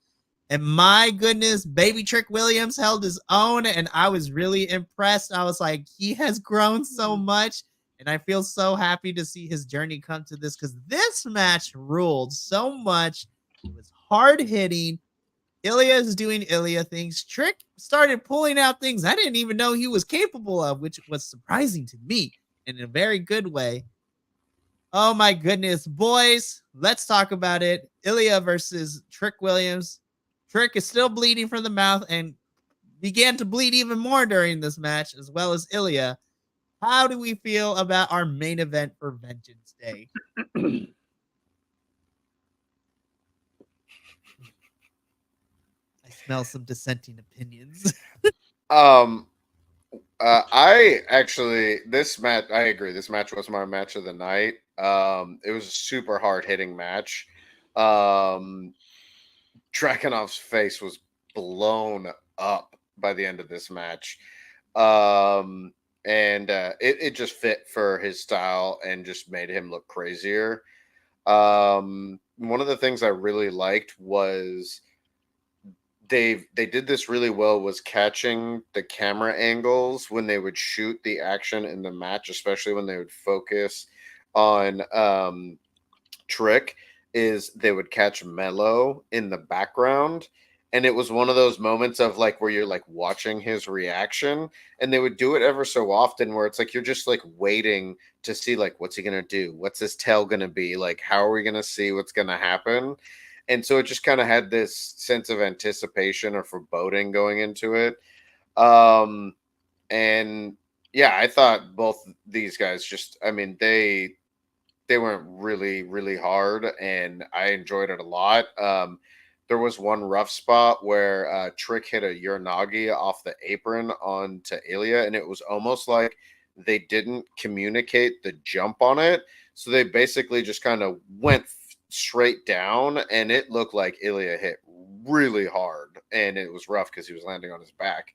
And my goodness, baby Trick Williams held his own, and I was really impressed. I was like, he has grown so much, and I feel so happy to see his journey come to this because this match ruled so much. It was hard hitting. Ilya is doing Ilya things. Trick started pulling out things I didn't even know he was capable of, which was surprising to me in a very good way. Oh my goodness, boys, let's talk about it. Ilya versus Trick Williams. Trick is still bleeding from the mouth and began to bleed even more during this match, as well as Ilya. How do we feel about our main event for Vengeance Day? I smell some dissenting opinions. I actually this match. I agree. This match was my match of the night. It was a super hard hitting match. Dragunov's face was blown up by the end of this match. And it just fit for his style and just made him look crazier. One of the things I really liked was they did this really well was catching the camera angles when they would shoot the action in the match, especially when they would focus on Trick, is they would catch Mello in the background. And it was one of those moments of like where you're like watching his reaction, and they would do it ever so often where it's like you're just like waiting to see like what's he gonna do, what's his tail gonna be, like how are we gonna see what's gonna happen. And so it just kind of had this sense of anticipation or foreboding going into it. And yeah, I thought both these guys just, I mean, they went really, really hard, and I enjoyed it a lot. There was one rough spot where Trick hit a Uranagi off the apron onto Ilya, and it was almost like they didn't communicate the jump on it. So they basically just kind of went straight down, and it looked like Ilya hit really hard, and it was rough because he was landing on his back.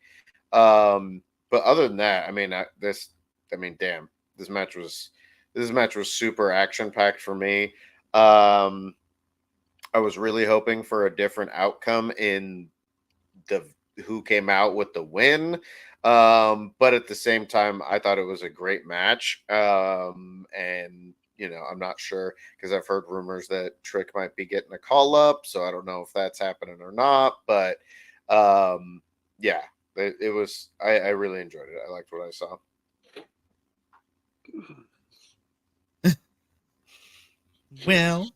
But other than that, I mean, damn, this match was super action packed for me. I was really hoping for a different outcome in the who came out with the win. But at the same time, I thought it was a great match. And I'm not sure because I've heard rumors that Trick might be getting a call up, so I don't know if that's happening or not. But yeah, it was. I really enjoyed it. I liked what I saw. Well,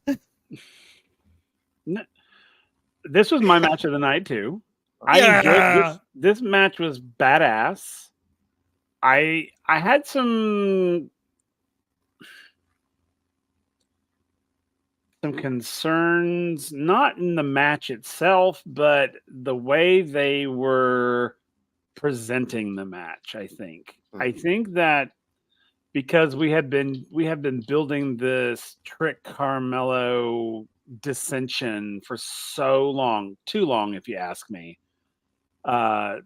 this was my match of the night too. I yeah. enjoyed this match was badass. I had some concerns, not in the match itself, but the way they were presenting the match. I think that because we have been building this Trick Carmelo dissension for so long, too long, if you ask me,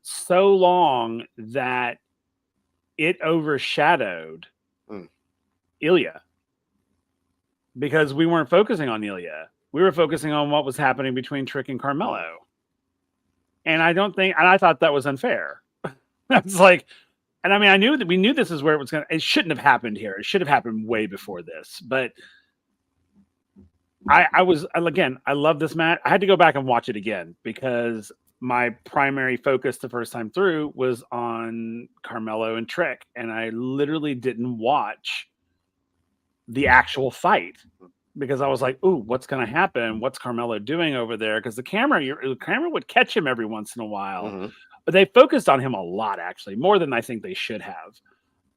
so long that it overshadowed Ilya, because we weren't focusing on Ilya. We were focusing on what was happening between Trick and Carmelo. And I thought that was unfair. That's like, and I mean, we knew this is where it shouldn't have happened here. It should have happened way before this. But I love this match. I had to go back and watch it again because my primary focus the first time through was on Carmelo and Trick. And I literally didn't watch the actual fight because I was like, ooh, what's going to happen? What's Carmelo doing over there? Because the camera would catch him every once in a while. But they focused on him a lot, actually, more than I think they should have.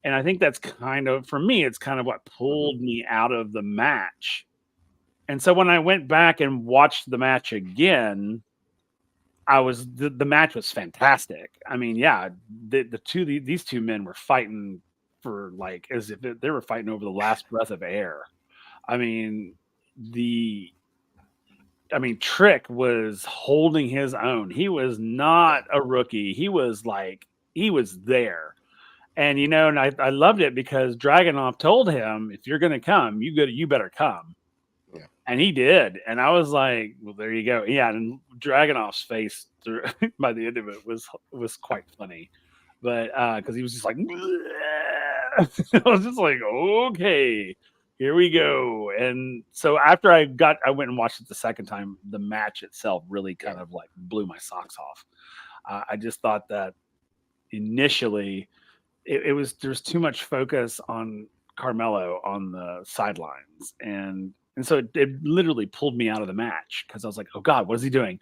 And I think that's kind of, for me, it's kind of what pulled me out of the match. And so when I went back and watched the match again, the match was fantastic. I mean, yeah, these two men were fighting for like as if they were fighting over the last breath of air. I mean, Trick was holding his own. He was not a rookie. He was there. And and I loved it because Dragunov told him, if you're going to come, you better come. Yeah. And he did. And I was like, well, there you go. Yeah, and Dragunov's face by the end of it was quite funny. But because he was just like I was just like, okay, here we go. And so after I went and watched it the second time, the match itself really kind of like blew my socks off. I just thought that initially there's too much focus on Carmelo on the sidelines. And so it literally pulled me out of the match because I was like, oh God, what is he doing?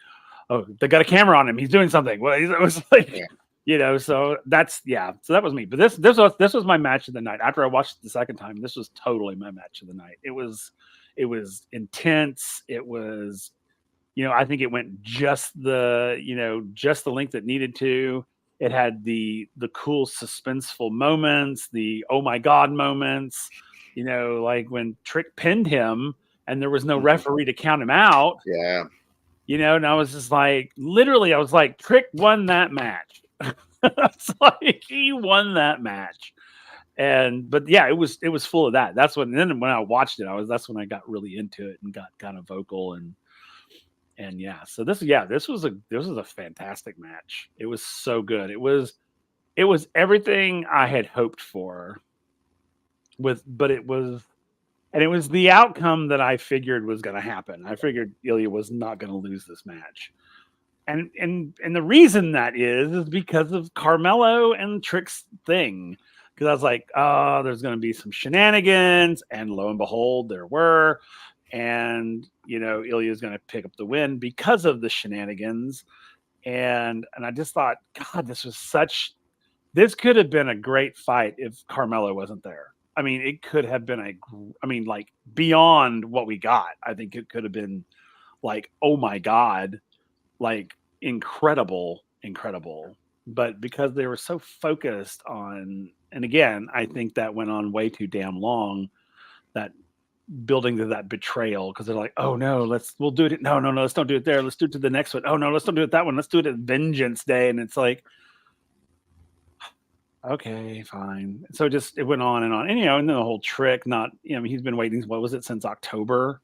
Oh, they got a camera on him. He's doing something. Well, it was like, so so that was me. But this was my match of the night. After I watched it the second time, this was totally my match of the night. It was intense. It was, I think it went just the length it needed to. It had the cool suspenseful moments, the oh my God moments, like when Trick pinned him and there was no referee to count him out. Yeah. And I was just like, literally, I was like, Trick won that match. It's like he won that match. But yeah, it was full of that. Then when I watched it, that's when I got really into it and got kind of vocal and yeah. So this was a fantastic match. It was so good. It was everything I had hoped for. It was the outcome that I figured was going to happen. I figured Ilya was not going to lose this match. And the reason that is because of Carmelo and Trick's thing. Because I was like, oh, there's going to be some shenanigans. And lo and behold, there were. And, Ilya's going to pick up the win because of the shenanigans. And I just thought, God, this could have been a great fight if Carmelo wasn't there. I mean, it could have been like beyond what we got. I think it could have been like, oh my God, like incredible. But because they were so focused on, and again, I think that went on way too damn long, that building to that betrayal, because they're like, oh no, we'll do it. No, let's don't do it there. Let's do it to the next one. Oh no, let's don't do it that one. Let's do it at Vengeance Day. And it's like, okay, fine. So it went on and on. And and then the whole Trick, he's been waiting, what was it, since October?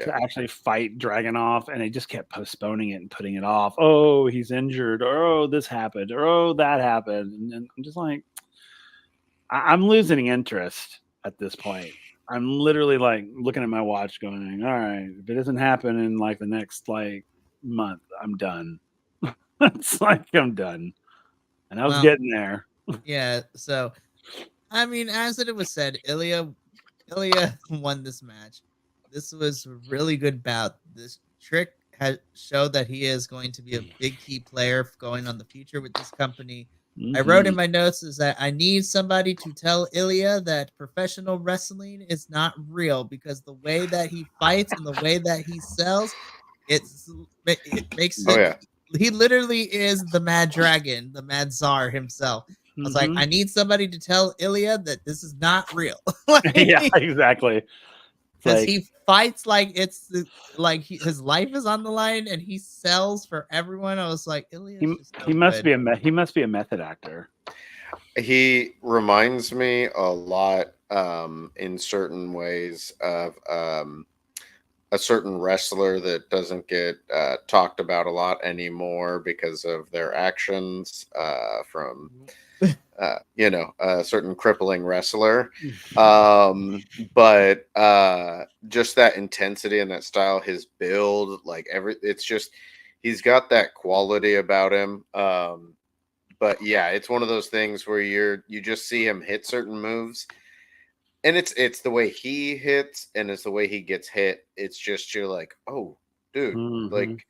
to actually fight Dragunov, and they just kept postponing it and putting it off. Oh, he's injured, or oh, this happened, or oh, that happened, and I'm just like, I'm losing interest at this point. I'm literally like looking at my watch, going, "All right, if it doesn't happen in like the next like month, I'm done." It's like I'm done, and I was getting there. Yeah. So, I mean, as it was said, Ilya won this match. This was a really good bout. This Trick has showed that he is going to be a big key player going on the future with this company. I wrote in my notes is that I need somebody to tell Ilya that professional wrestling is not real, because the way that he fights and the way that he sells, it makes it. He literally is the Mad Dragon, the Mad Czar himself. I was like, I need somebody to tell Ilya that this is not real. Yeah, exactly. Because he fights like it's like his life is on the line, and he sells for everyone. I was like, Ilya, he must be a method actor. He reminds me a lot in certain ways of a certain wrestler that doesn't get talked about a lot anymore because of their actions from a certain crippling wrestler. But just that intensity and that style, his build, it's just, he's got that quality about him. But yeah, it's one of those things where you just see him hit certain moves, and it's the way he hits, and it's the way he gets hit. It's just, you're like, oh, dude, like,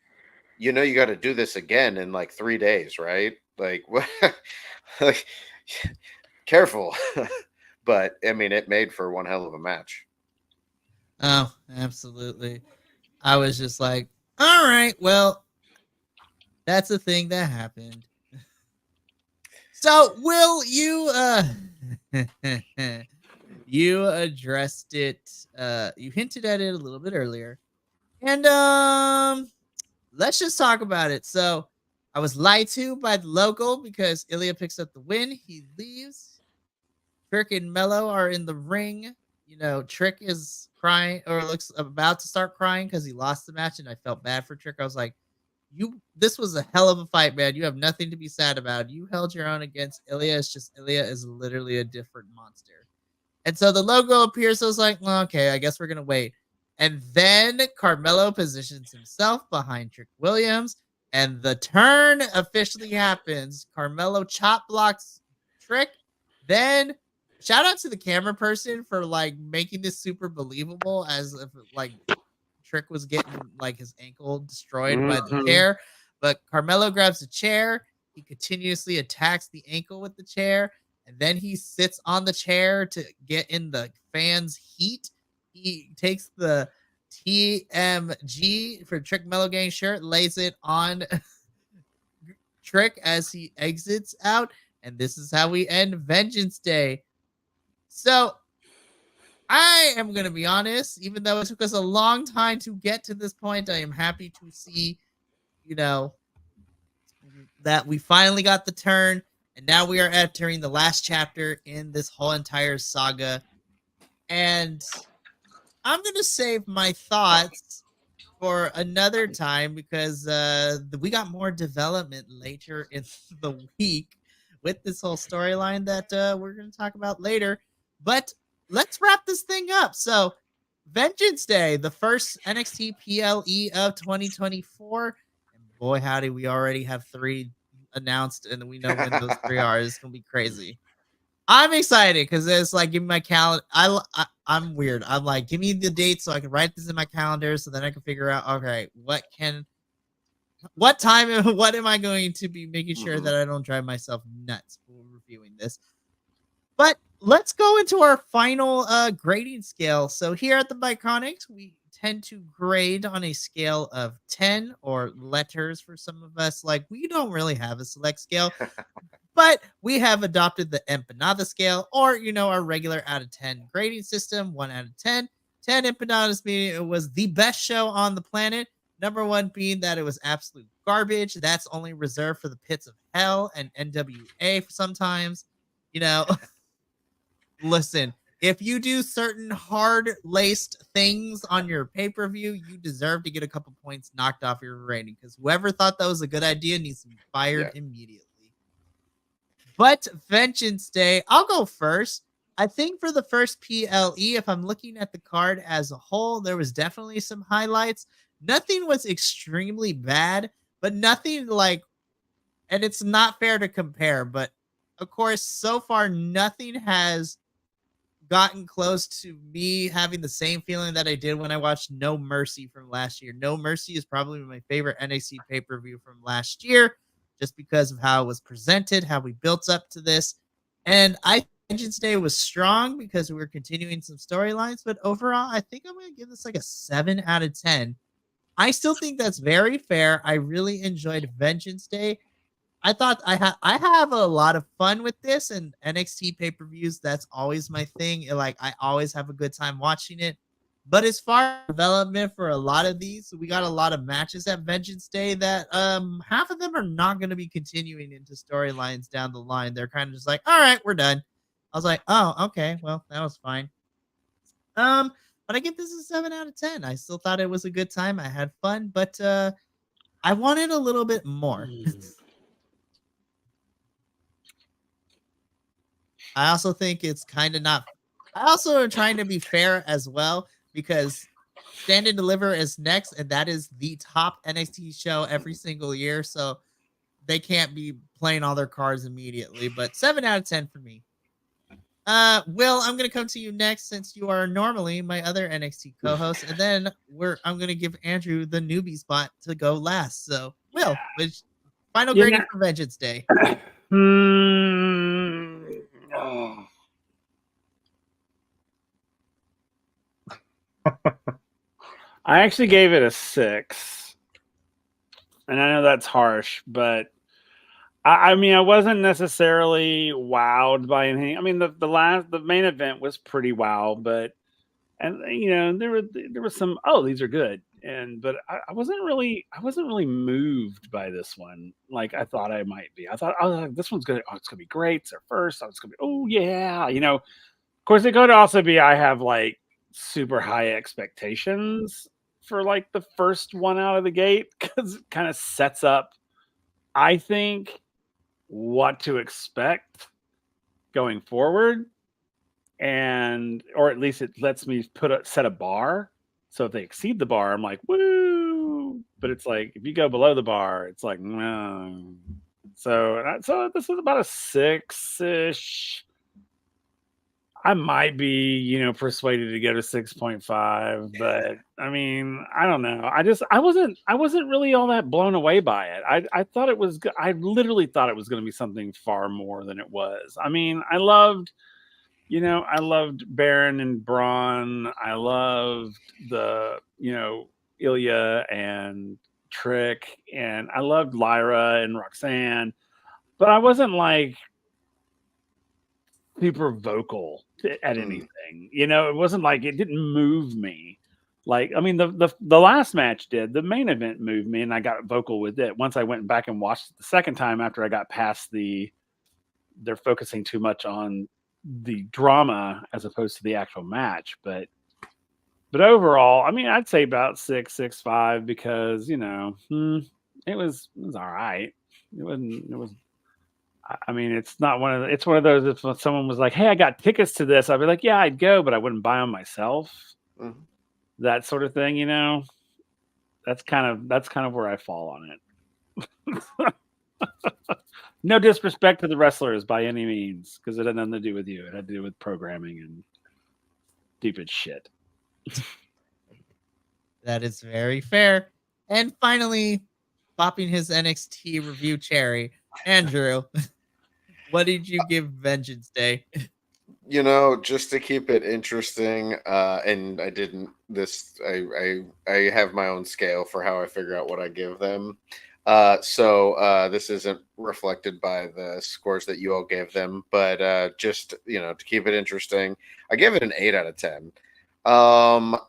you got to do this again in like 3 days, right? Like, what? Like, careful. But I mean, it made for one hell of a match. Oh, absolutely. I was just like, all right, well, that's a thing that happened. So, Will, you addressed it, you hinted at it a little bit earlier. And let's just talk about it. So, I was lied to by the logo because Ilya picks up the win. He leaves. Trick and Mello are in the ring. Trick is crying, or looks about to start crying because he lost the match, and I felt bad for Trick. I was like, this was a hell of a fight, man. You have nothing to be sad about. You held your own against Ilya. It's just Ilya is literally a different monster. And so the logo appears. So I was like, well, okay, I guess we're going to wait. And then Carmelo positions himself behind Trick Williams, and the turn officially happens. Carmelo chop blocks Trick. Then shout out to the camera person for like making this super believable, as if like Trick was getting like his ankle destroyed by the chair. But Carmelo grabs a chair. He continuously attacks the ankle with the chair. And then he sits on the chair to get in the fans' heat. He takes the TMG for Trick Mellow Gang shirt, lays it on Trick as he exits out. And this is how we end Vengeance Day. So I am going to be honest, even though it took us a long time to get to this point, I am happy to see, that we finally got the turn. And now we are entering the last chapter in this whole entire saga. And I'm going to save my thoughts for another time, because we got more development later in the week with this whole storyline that we're going to talk about later. But let's wrap this thing up. So, Vengeance Day, the first NXT PLE of 2024. And boy, howdy, we already have 3 announced, and we know when those 3 are. It's going to be crazy. I'm excited because it's like, give me my calendar. I'm weird. I'm like, give me the date so I can write this in my calendar, so then I can figure out, okay, what time and what am I going to be making sure that I don't drive myself nuts for reviewing this. But let's go into our final grading scale. So here at the Biconics, we tend to grade on a scale of 10, or letters for some of us. Like, we don't really have a select scale. But we have adopted the empanada scale, or, our regular out of 10 grading system, 1 out of 10. 10 empanadas meaning it was the best show on the planet. Number 1 being that it was absolute garbage. That's only reserved for the pits of hell and NWA sometimes. Listen, if you do certain hard-laced things on your pay-per-view, you deserve to get a couple points knocked off your rating, because whoever thought that was a good idea needs to be fired immediately. But Vengeance Day, I'll go first. I think for the first PLE, if I'm looking at the card as a whole, there was definitely some highlights. Nothing was extremely bad, but nothing like, and it's not fair to compare, but of course, so far, nothing has gotten close to me having the same feeling that I did when I watched No Mercy from last year. No Mercy is probably my favorite NXT pay-per-view from last year, just because of how it was presented, how we built up to this. And I think Vengeance Day was strong because we were continuing some storylines, but overall, I think I'm going to give this like a 7 out of 10. I still think that's very fair. I really enjoyed Vengeance Day. I thought I have a lot of fun with this, and NXT pay-per-views, that's always my thing. Like, I always have a good time watching it. But as far as development for a lot of these, we got a lot of matches at Vengeance Day that half of them are not going to be continuing into storylines down the line. They're kind of just like, all right, we're done. I was like, oh, okay, well, that was fine. But I give this a 7 out of 10. I still thought it was a good time. I had fun, but I wanted a little bit more. I also think it's kind of not. I also am trying to be fair as well, because Stand and Deliver is next, and that is the top NXT show every single year. So they can't be playing all their cards immediately. But 7 out of 10 for me. Will, I'm gonna come to you next, since you are normally my other NXT co-host, and then I'm gonna give Andrew the newbie spot to go last. So, Will, which final grading for Vengeance Day? Oh. I actually gave it a 6, and I know that's harsh, but I mean, I wasn't necessarily wowed by anything. I mean, the main event was pretty wow, but there was some, oh, these are good, but I wasn't really moved by this one like I thought I might be. I thought, oh, this one's good. Oh, it's gonna be great. It's their first. Oh, it's gonna be, oh yeah, Of course, it could also be I have like super high expectations for like the first one out of the gate, because it kind of sets up, I think, what to expect going forward, or at least it lets me set a bar. So if they exceed the bar, I'm like, woo! But it's like, if you go below the bar, it's like, no. So this is about a 6-ish. I might be, persuaded to go to 6.5, but I mean, I don't know. I wasn't really all that blown away by it. I thought it was, I literally thought it was going to be something far more than it was. I mean, I loved Baron and Braun. I loved the, Ilya and Trick, and I loved Lyra and Roxanne, but I wasn't like super vocal at anything. It wasn't like, it didn't move me. Like, I mean, the last match did. The main event moved me, and I got vocal with it once I went back and watched it the second time, after I got past they're focusing too much on the drama as opposed to the actual match. But overall, I mean, I'd say about 6.5, because it was all right. It was. I mean, it's one of those, if someone was like, hey, I got tickets to this, I'd be like, yeah, I'd go, but I wouldn't buy them myself. Mm-hmm. That sort of thing, that's kind of where I fall on it. No disrespect to the wrestlers by any means, because it had nothing to do with you. It had to do with programming and stupid shit. That is very fair. And finally, popping his NXT review cherry, Andrew, what did you give Vengeance Day? Just to keep it interesting, and I have my own scale for how I figure out what I give them. So this isn't reflected by the scores that you all gave them, but just to keep it interesting, I give it an 8 out of 10. And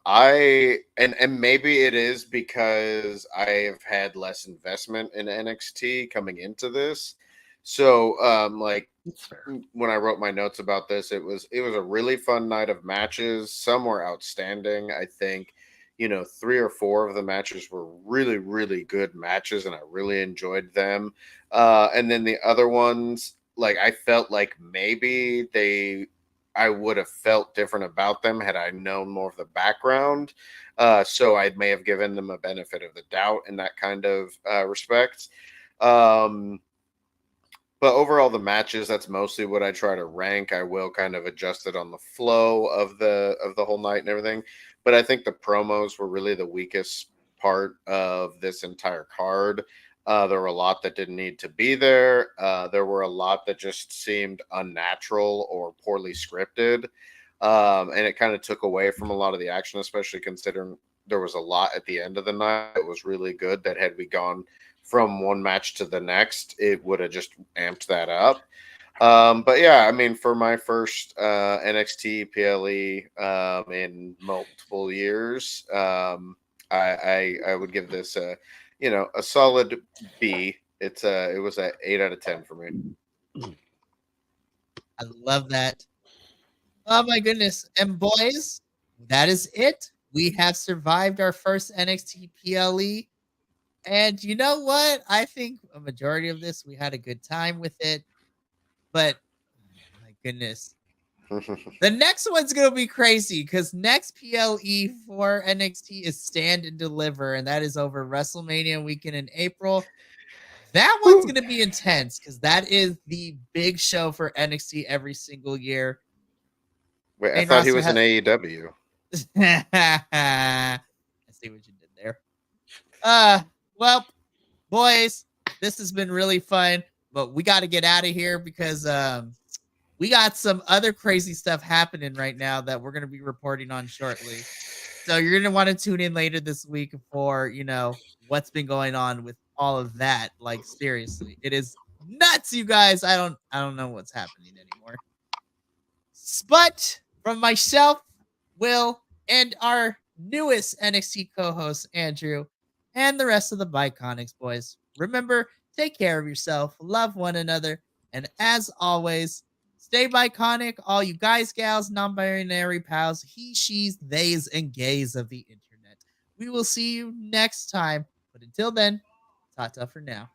maybe it is because I have had less investment in NXT coming into this. So, like That's fair. when I wrote my notes about this, it was a really fun night of matches. Some were outstanding. I think, 3 or 4 of the matches were really, really good matches, and I really enjoyed them. And then the other ones, like I felt like maybe I would have felt different about them had I known more of the background. So I may have given them a benefit of the doubt in that kind of respect. Um, but overall, the matches, that's mostly what I try to rank. I will kind of adjust it on the flow of the whole night and everything. But I think the promos were really the weakest part of this entire card. There were a lot that didn't need to be there. There were a lot that just seemed unnatural or poorly scripted. And it kind of took away from a lot of the action, especially considering there was a lot at the end of the night. It was really good that had we gone from one match to the next, it would have just amped that up. But yeah, I mean, for my first NXT PLE in multiple years, I would give this a solid B. It was an 8 out of 10 for me. I love that. Oh my goodness. And boys, that is it. We have survived our first NXT PLE. And you know what? I think a majority of this, we had a good time with it. But oh my goodness. The next one's going to be crazy because next PLE for NXT is Stand and Deliver. And that is over WrestleMania weekend in April. That one's going to be intense because that is the big show for NXT every single year. Wait, I Main thought he roster was in AEW. I see what you did there. Well, boys, this has been really fun, but we got to get out of here because we got some other crazy stuff happening right now that we're going to be reporting on shortly. So you're going to want to tune in later this week for, what's been going on with all of that. Like seriously, it is nuts, you guys. I don't know what's happening anymore. But from myself, Will, and our newest NXT co-host, Andrew, and the rest of the Biconics boys, remember, take care of yourself, love one another, and as always, stay Biconic, all you guys, gals, non-binary pals, he, she's, theys, and gays of the internet. We will see you next time, but until then, ta-ta for now.